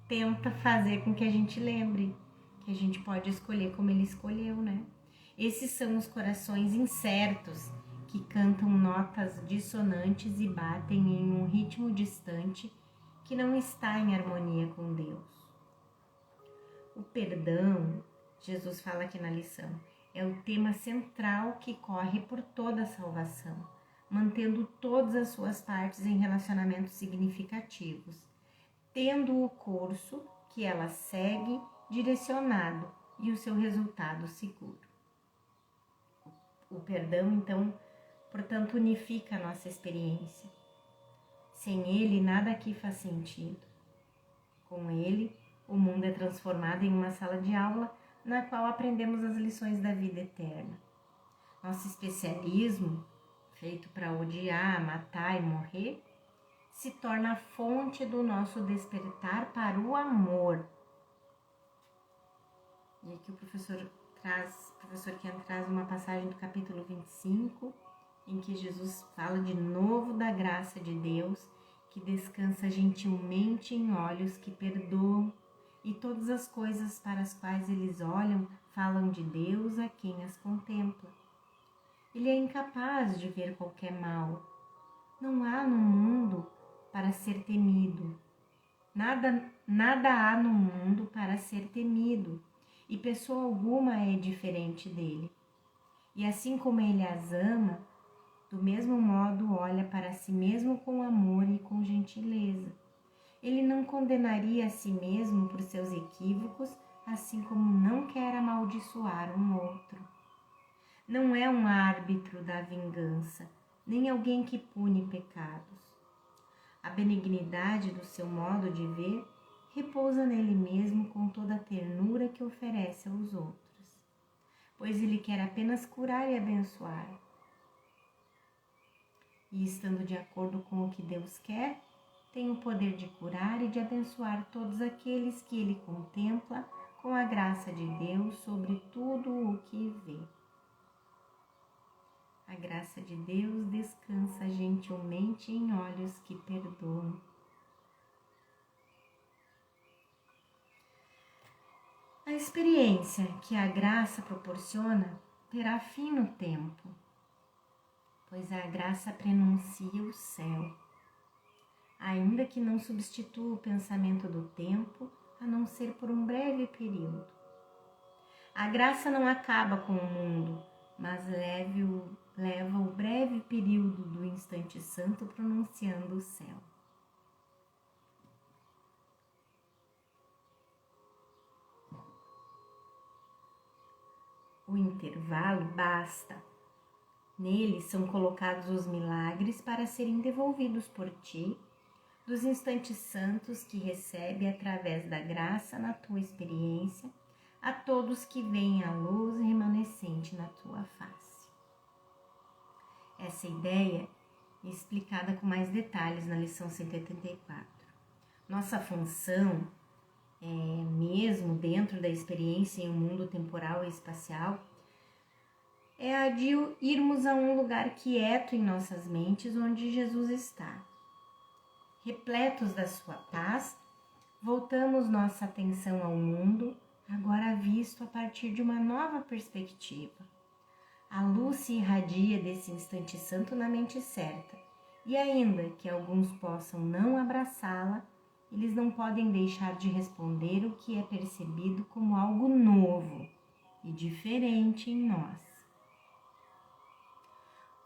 [SPEAKER 1] tenta fazer com que a gente lembre, que a gente pode escolher como ele escolheu, né? Esses são os corações incertos que cantam notas dissonantes e batem em um ritmo distante que não está em harmonia com Deus. O perdão, Jesus fala aqui na lição, é o tema central que corre por toda a salvação, mantendo todas as suas partes em relacionamentos significativos, tendo o curso que ela segue direcionado e o seu resultado seguro. O perdão, então, portanto, unifica a nossa experiência. Sem ele, nada aqui faz sentido. Com ele, o mundo é transformado em uma sala de aula na qual aprendemos as lições da vida eterna. Nosso especialismo, feito para odiar, matar e morrer, se torna a fonte do nosso despertar para o amor. E aqui o professor Ken traz uma passagem do capítulo 25, em que Jesus fala de novo da graça de Deus, que descansa gentilmente em olhos que perdoam, e todas as coisas para as quais eles olham falam de Deus a quem as contempla. Ele é incapaz de ver qualquer mal. Não há no mundo para ser temido. Nada há no mundo para ser temido, e pessoa alguma é diferente dele. E assim como ele as ama, do mesmo modo olha para si mesmo com amor e com gentileza. Ele não condenaria a si mesmo por seus equívocos, assim como não quer amaldiçoar um outro. Não é um árbitro da vingança, nem alguém que pune pecados. A benignidade do seu modo de ver repousa nele mesmo com toda a ternura que oferece aos outros, pois ele quer apenas curar e abençoar. E estando de acordo com o que Deus quer, tem o poder de curar e de abençoar todos aqueles que ele contempla com a graça de Deus sobre tudo o que vê. A graça de Deus descansa gentilmente em olhos que perdoam. A experiência que a graça proporciona terá fim no tempo, pois a graça prenuncia o céu, ainda que não substitua o pensamento do tempo, a não ser por um breve período. A graça não acaba com o mundo, mas leva o breve período do instante santo pronunciando o céu. O intervalo basta. Nele são colocados os milagres para serem devolvidos por ti, dos instantes santos que recebe através da graça na tua experiência, a todos que veem a luz remanescente na tua face. Essa ideia é explicada com mais detalhes na lição 184. Nossa função mesmo dentro da experiência em um mundo temporal e espacial, é a de irmos a um lugar quieto em nossas mentes onde Jesus está. Repletos da sua paz, voltamos nossa atenção ao mundo, agora visto a partir de uma nova perspectiva. A luz se irradia desse instante santo na mente certa, e ainda que alguns possam não abraçá-la, eles não podem deixar de responder o que é percebido como algo novo e diferente em nós.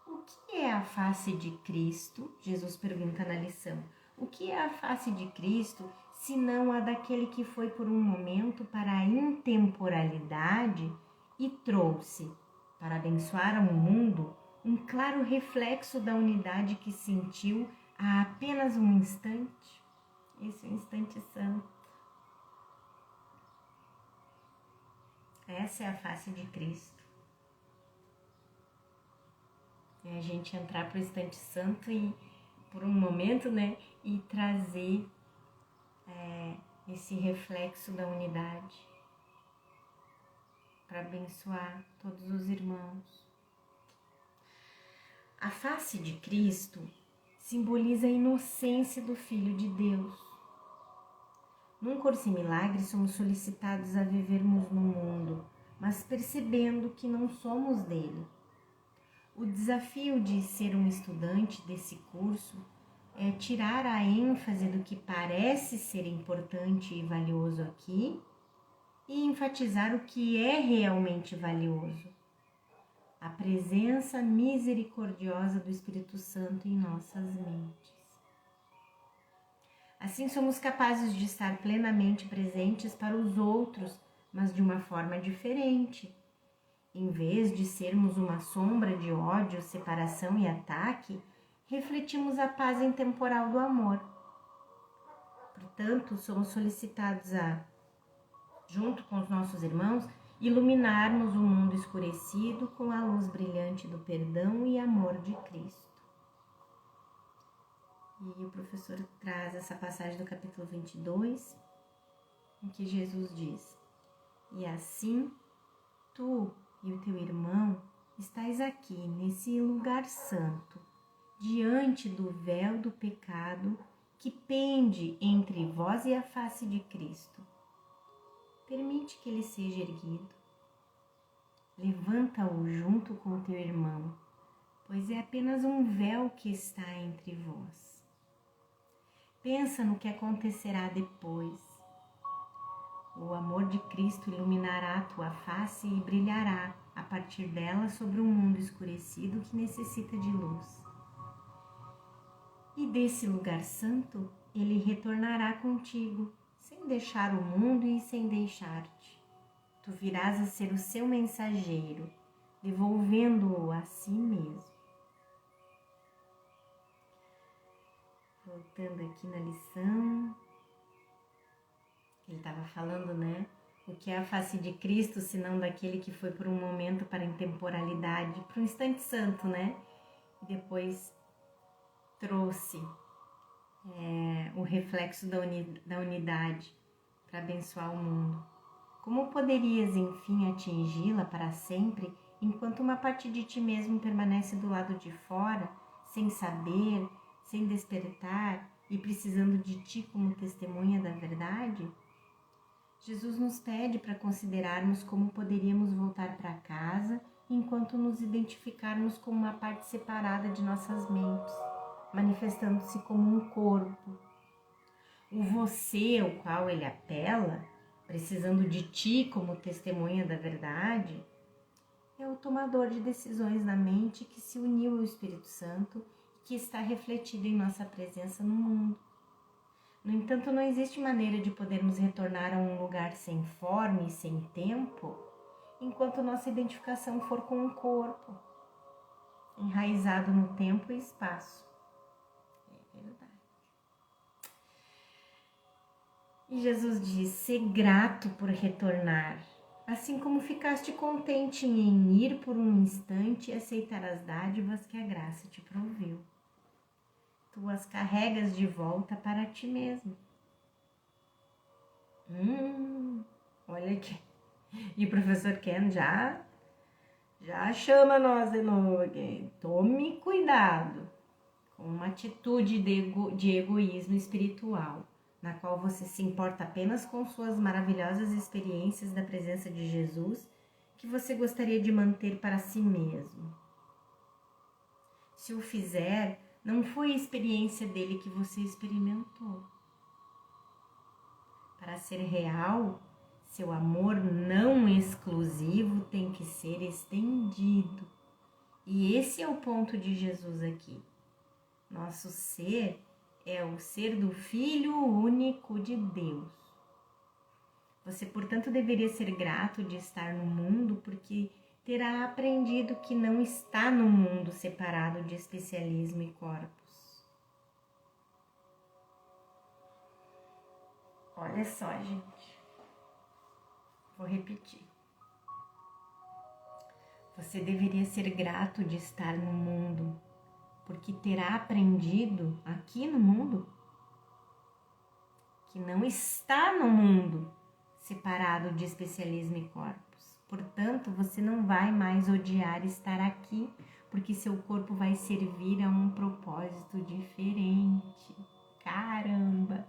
[SPEAKER 1] O que é a face de Cristo? Jesus pergunta na lição. O que é a face de Cristo, senão a daquele que foi por um momento para a intemporalidade e trouxe, para abençoar ao mundo, um claro reflexo da unidade que sentiu há apenas um instante? Esse é o instante santo. Essa é a face de Cristo. É a gente entrar para o instante santo e, por um momento, e trazer esse reflexo da unidade para abençoar todos os irmãos. A face de Cristo simboliza a inocência do Filho de Deus. Num Curso em Milagres, somos solicitados a vivermos no mundo, mas percebendo que não somos dele. O desafio de ser um estudante desse curso é tirar a ênfase do que parece ser importante e valioso aqui e enfatizar o que é realmente valioso. A presença misericordiosa do Espírito Santo em nossas mentes. Assim somos capazes de estar plenamente presentes para os outros, mas de uma forma diferente. Em vez de sermos uma sombra de ódio, separação e ataque, refletimos a paz intemporal do amor. Portanto, somos solicitados a, junto com os nossos irmãos, iluminarmos o mundo escurecido com a luz brilhante do perdão e amor de Cristo. E o professor traz essa passagem do capítulo 22, em que Jesus diz: e assim, tu e o teu irmão estais aqui nesse lugar santo, diante do véu do pecado que pende entre vós e a face de Cristo. Permite que ele seja erguido. Levanta-o junto com o teu irmão, pois é apenas um véu que está entre vós. Pensa no que acontecerá depois. O amor de Cristo iluminará a tua face e brilhará a partir dela sobre um mundo escurecido que necessita de luz. E desse lugar santo, ele retornará contigo, sem deixar o mundo e sem deixar-te. Tu virás a ser o seu mensageiro, devolvendo-o a si mesmo. Voltando aqui na lição, ele estava falando, né? O que é a face de Cristo, senão daquele que foi por um momento para a intemporalidade, para um instante santo, né? E depois trouxe o reflexo da unidade para abençoar o mundo. Como poderias, enfim, atingi-la para sempre, enquanto uma parte de ti mesmo permanece do lado de fora, sem saber, sem despertar e precisando de ti como testemunha da verdade? Jesus nos pede para considerarmos como poderíamos voltar para casa enquanto nos identificarmos como uma parte separada de nossas mentes, manifestando-se como um corpo. O você ao qual ele apela, precisando de ti como testemunha da verdade, é o tomador de decisões na mente que se uniu ao Espírito Santo e que está refletido em nossa presença no mundo. No entanto, não existe maneira de podermos retornar a um lugar sem forma e sem tempo, enquanto nossa identificação for com um corpo, enraizado no tempo e espaço. É verdade. E Jesus diz: "Sê grato por retornar, assim como ficaste contente em ir por um instante e aceitar as dádivas que a graça te proveu. Tu as carregas de volta para ti mesmo." Olha aqui. E o professor Ken já chama nós de novo aqui. Tome cuidado com uma atitude de egoísmo espiritual, na qual você se importa apenas com suas maravilhosas experiências da presença de Jesus, que você gostaria de manter para si mesmo. Se o fizer, não foi a experiência dele que você experimentou. Para ser real, seu amor não exclusivo tem que ser estendido. E esse é o ponto de Jesus aqui. Nosso ser é o ser do Filho único de Deus. Você, portanto, deveria ser grato de estar no mundo, porque terá aprendido que não está no mundo separado de especialismo e corpos. Olha só, gente. Vou repetir. Você deveria ser grato de estar no mundo, porque terá aprendido aqui no mundo que não está no mundo separado de especialismo e corpos. Portanto, você não vai mais odiar estar aqui, porque seu corpo vai servir a um propósito diferente. Caramba!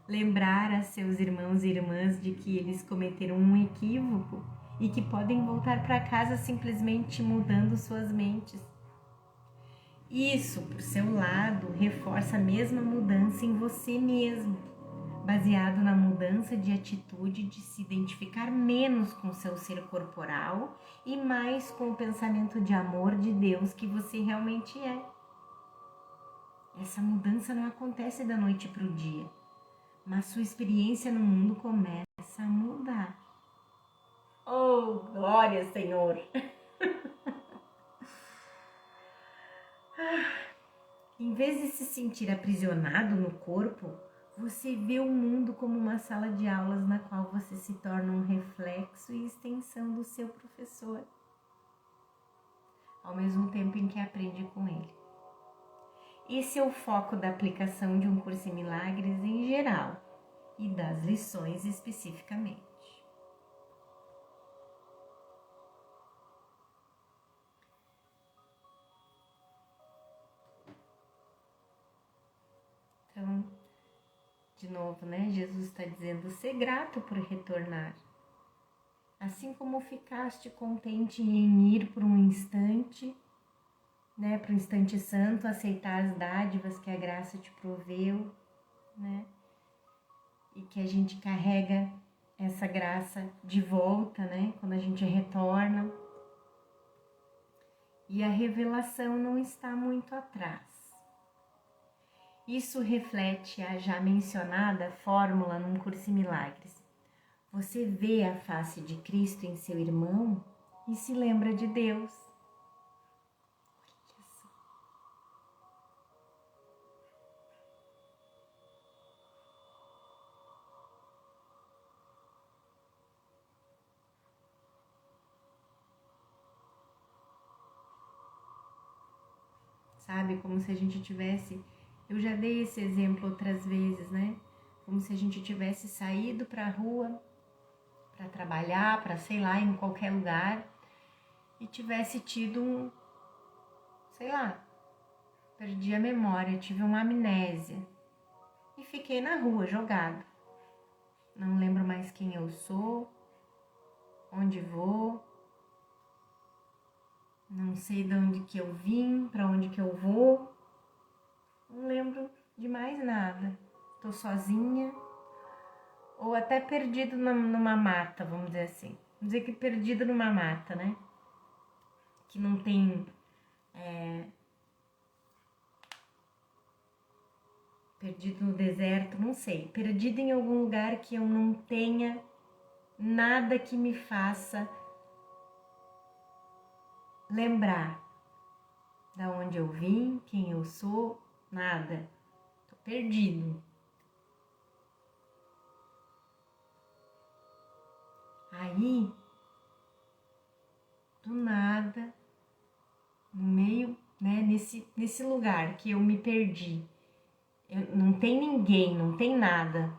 [SPEAKER 1] Lembrar a seus irmãos e irmãs de que eles cometeram um equívoco e que podem voltar para casa simplesmente mudando suas mentes. Isso, por seu lado, reforça a mesma mudança em você mesmo, baseado na mudança de atitude de se identificar menos com seu ser corporal e mais com o pensamento de amor de Deus que você realmente é. Essa mudança não acontece da noite para o dia, mas sua experiência no mundo começa a mudar. Oh, glória, Senhor! Em vez de se sentir aprisionado no corpo, você vê o mundo como uma sala de aulas na qual você se torna um reflexo e extensão do seu professor, ao mesmo tempo em que aprende com ele. Esse é o foco da aplicação de um curso em milagres em geral e das lições especificamente. Então, de novo, né? Jesus está dizendo: ser grato por retornar. Assim como ficaste contente em ir por um instante, né? Para o instante santo, aceitar as dádivas que a graça te proveu, né? E que a gente carrega essa graça de volta, né? Quando a gente retorna. E a revelação não está muito atrás. Isso reflete a já mencionada fórmula num curso em milagres. Você vê a face de Cristo em seu irmão e se lembra de Deus. Sabe, como se a gente tivesse, eu já dei esse exemplo outras vezes, né? Como se a gente tivesse saído para a rua para trabalhar, para sei lá, em qualquer lugar e tivesse tido sei lá, perdi a memória, tive uma amnésia e fiquei na rua jogada. Não lembro mais quem eu sou, onde vou, não sei de onde que eu vim, para onde que eu vou, não lembro de mais nada. Tô sozinha ou até perdido numa mata, vamos dizer assim. Vamos dizer que perdido numa mata, né? Que não tem perdido no deserto, não sei. Perdido em algum lugar que eu não tenha nada que me faça lembrar da onde eu vim, quem eu sou, nada. Tô perdido. Aí, do nada, no meio, né, nesse lugar que eu me perdi, não tem ninguém, não tem nada.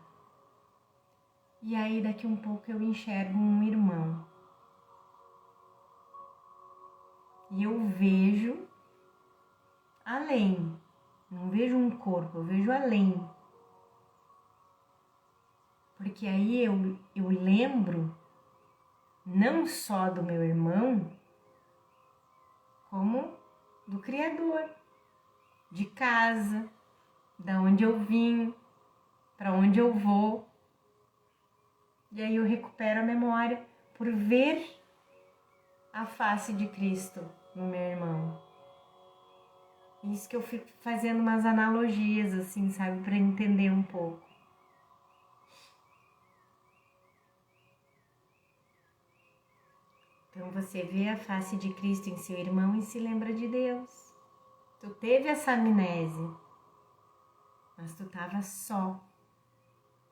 [SPEAKER 1] E aí, daqui um pouco, eu enxergo um irmão. E eu vejo além. Não vejo um corpo, eu vejo além. Porque aí eu lembro não só do meu irmão, como do Criador, de casa, da onde eu vim, para onde eu vou. E aí eu recupero a memória por ver a face de Cristo no meu irmão. Isso que eu fico fazendo umas analogias, assim, sabe, para entender um pouco. Então você vê a face de Cristo em seu irmão e se lembra de Deus. Tu teve essa amnésia, mas tu estava só.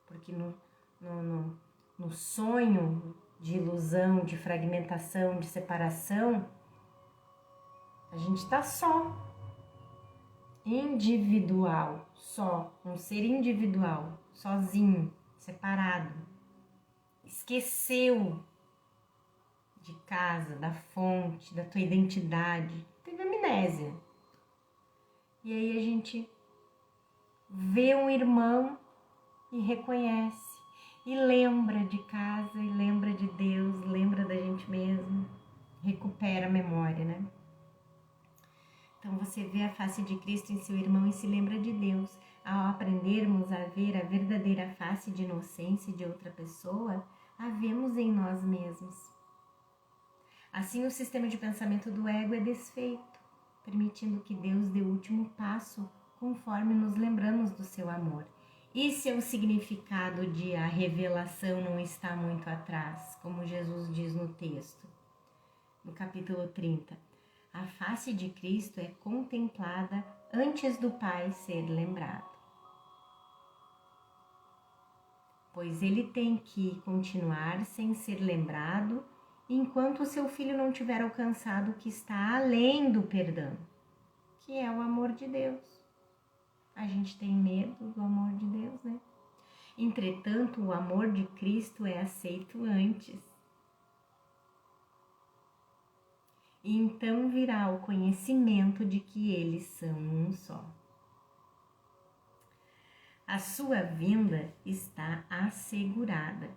[SPEAKER 1] Porque no sonho de ilusão, de fragmentação, de separação, a gente está só. Individual, só. Um ser individual, sozinho, separado. Esqueceu de casa, da fonte, da tua identidade. Teve amnésia. E aí a gente vê um irmão e reconhece. E lembra de casa, e lembra de Deus, lembra da gente mesmo. Recupera a memória, né? Então você vê a face de Cristo em seu irmão e se lembra de Deus. Ao aprendermos a ver a verdadeira face de inocência de outra pessoa, a vemos em nós mesmos. Assim o sistema de pensamento do ego é desfeito, permitindo que Deus dê o último passo conforme nos lembramos do seu amor. Esse é o significado de a revelação não está muito atrás, como Jesus diz no texto, no capítulo 30. A face de Cristo é contemplada antes do Pai ser lembrado. Pois ele tem que continuar sem ser lembrado enquanto o seu filho não tiver alcançado o que está além do perdão, que é o amor de Deus. A gente tem medo do amor de Deus, né? Entretanto, o amor de Cristo é aceito antes. E então virá o conhecimento de que eles são um só. A sua vinda está assegurada.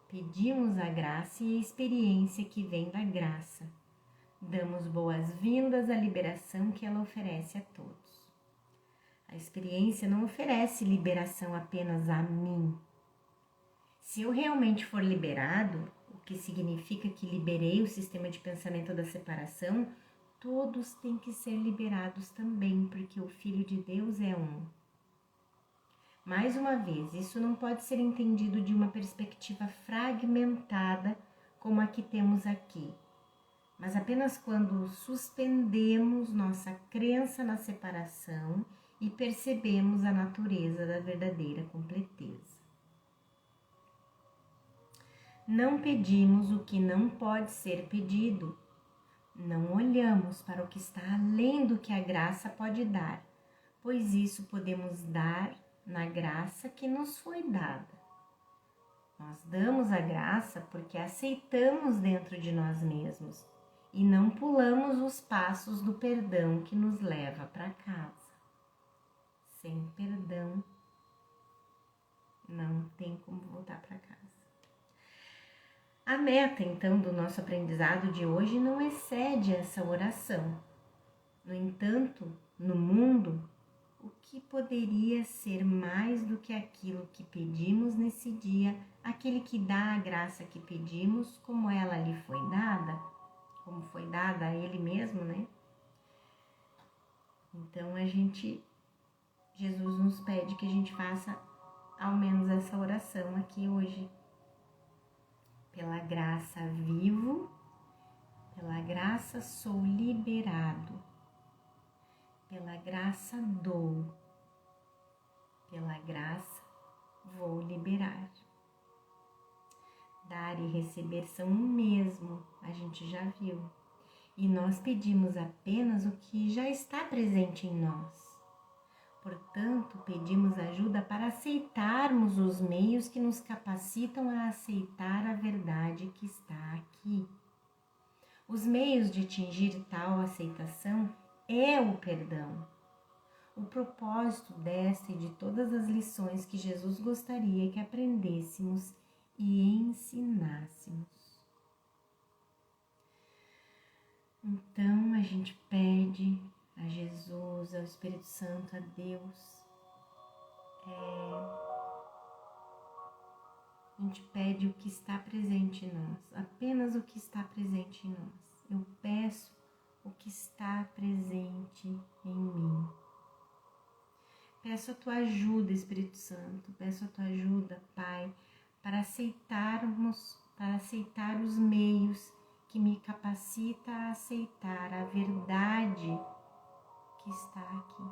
[SPEAKER 1] Pedimos a graça e a experiência que vem da graça. Damos boas-vindas à liberação que ela oferece a todos. A experiência não oferece liberação apenas a mim. Se eu realmente for liberado, o que significa que liberei o sistema de pensamento da separação, todos têm que ser liberados também, porque o Filho de Deus é um. Mais uma vez, isso não pode ser entendido de uma perspectiva fragmentada como a que temos aqui, mas apenas quando suspendemos nossa crença na separação e percebemos a natureza da verdadeira completeza. Não pedimos o que não pode ser pedido. Não olhamos para o que está além do que a graça pode dar, pois isso podemos dar na graça que nos foi dada. Nós damos a graça porque aceitamos dentro de nós mesmos e não pulamos os passos do perdão que nos leva para casa. Sem perdão, não tem como voltar para casa. A meta, então, do nosso aprendizado de hoje não excede essa oração. No entanto, no mundo, o que poderia ser mais do que aquilo que pedimos nesse dia, aquele que dá a graça que pedimos, como ela lhe foi dada, como foi dada a ele mesmo, né? Então, Jesus nos pede que a gente faça ao menos essa oração aqui hoje. Pela graça vivo, pela graça sou liberado, pela graça dou, pela graça vou liberar. Dar e receber são o mesmo, a gente já viu. E nós pedimos apenas o que já está presente em nós. Portanto, pedimos ajuda para aceitarmos os meios que nos capacitam a aceitar a verdade que está aqui. Os meios de atingir tal aceitação é o perdão. O propósito desta e de todas as lições que Jesus gostaria que aprendêssemos e ensinássemos. Então a gente pede a Jesus, ao Espírito Santo, a Deus. A gente pede o que está presente em nós, apenas o que está presente em nós. Eu peço o que está presente em mim. Peço a tua ajuda, Espírito Santo, peço a tua ajuda, Pai, para aceitar os meios que me capacita a aceitar a verdade que está aqui.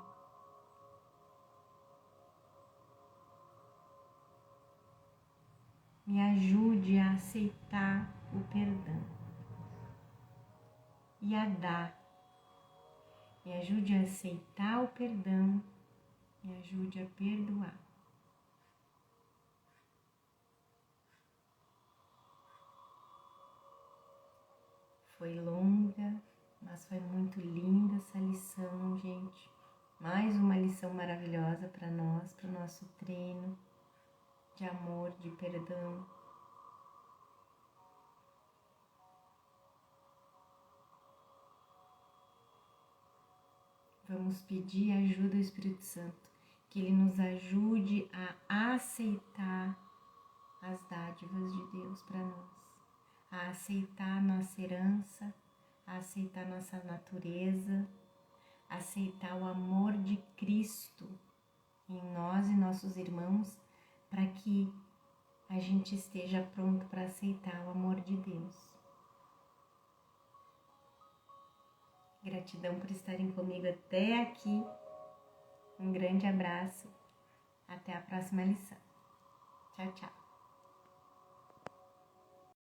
[SPEAKER 1] Me ajude a aceitar o perdão e a dar. Me ajude a aceitar o perdão, me ajude a perdoar. Foi longa, mas foi muito linda essa lição, gente. Mais uma lição maravilhosa para nós, para o nosso treino de amor, de perdão. Vamos pedir ajuda ao Espírito Santo, que Ele nos ajude a aceitar as dádivas de Deus para nós, a aceitar nossa herança, a aceitar nossa natureza, a aceitar o amor de Cristo em nós e nossos irmãos, para que a gente esteja pronto para aceitar o amor de Deus. Gratidão por estarem comigo até aqui. Um grande abraço. Até a próxima lição. Tchau, tchau.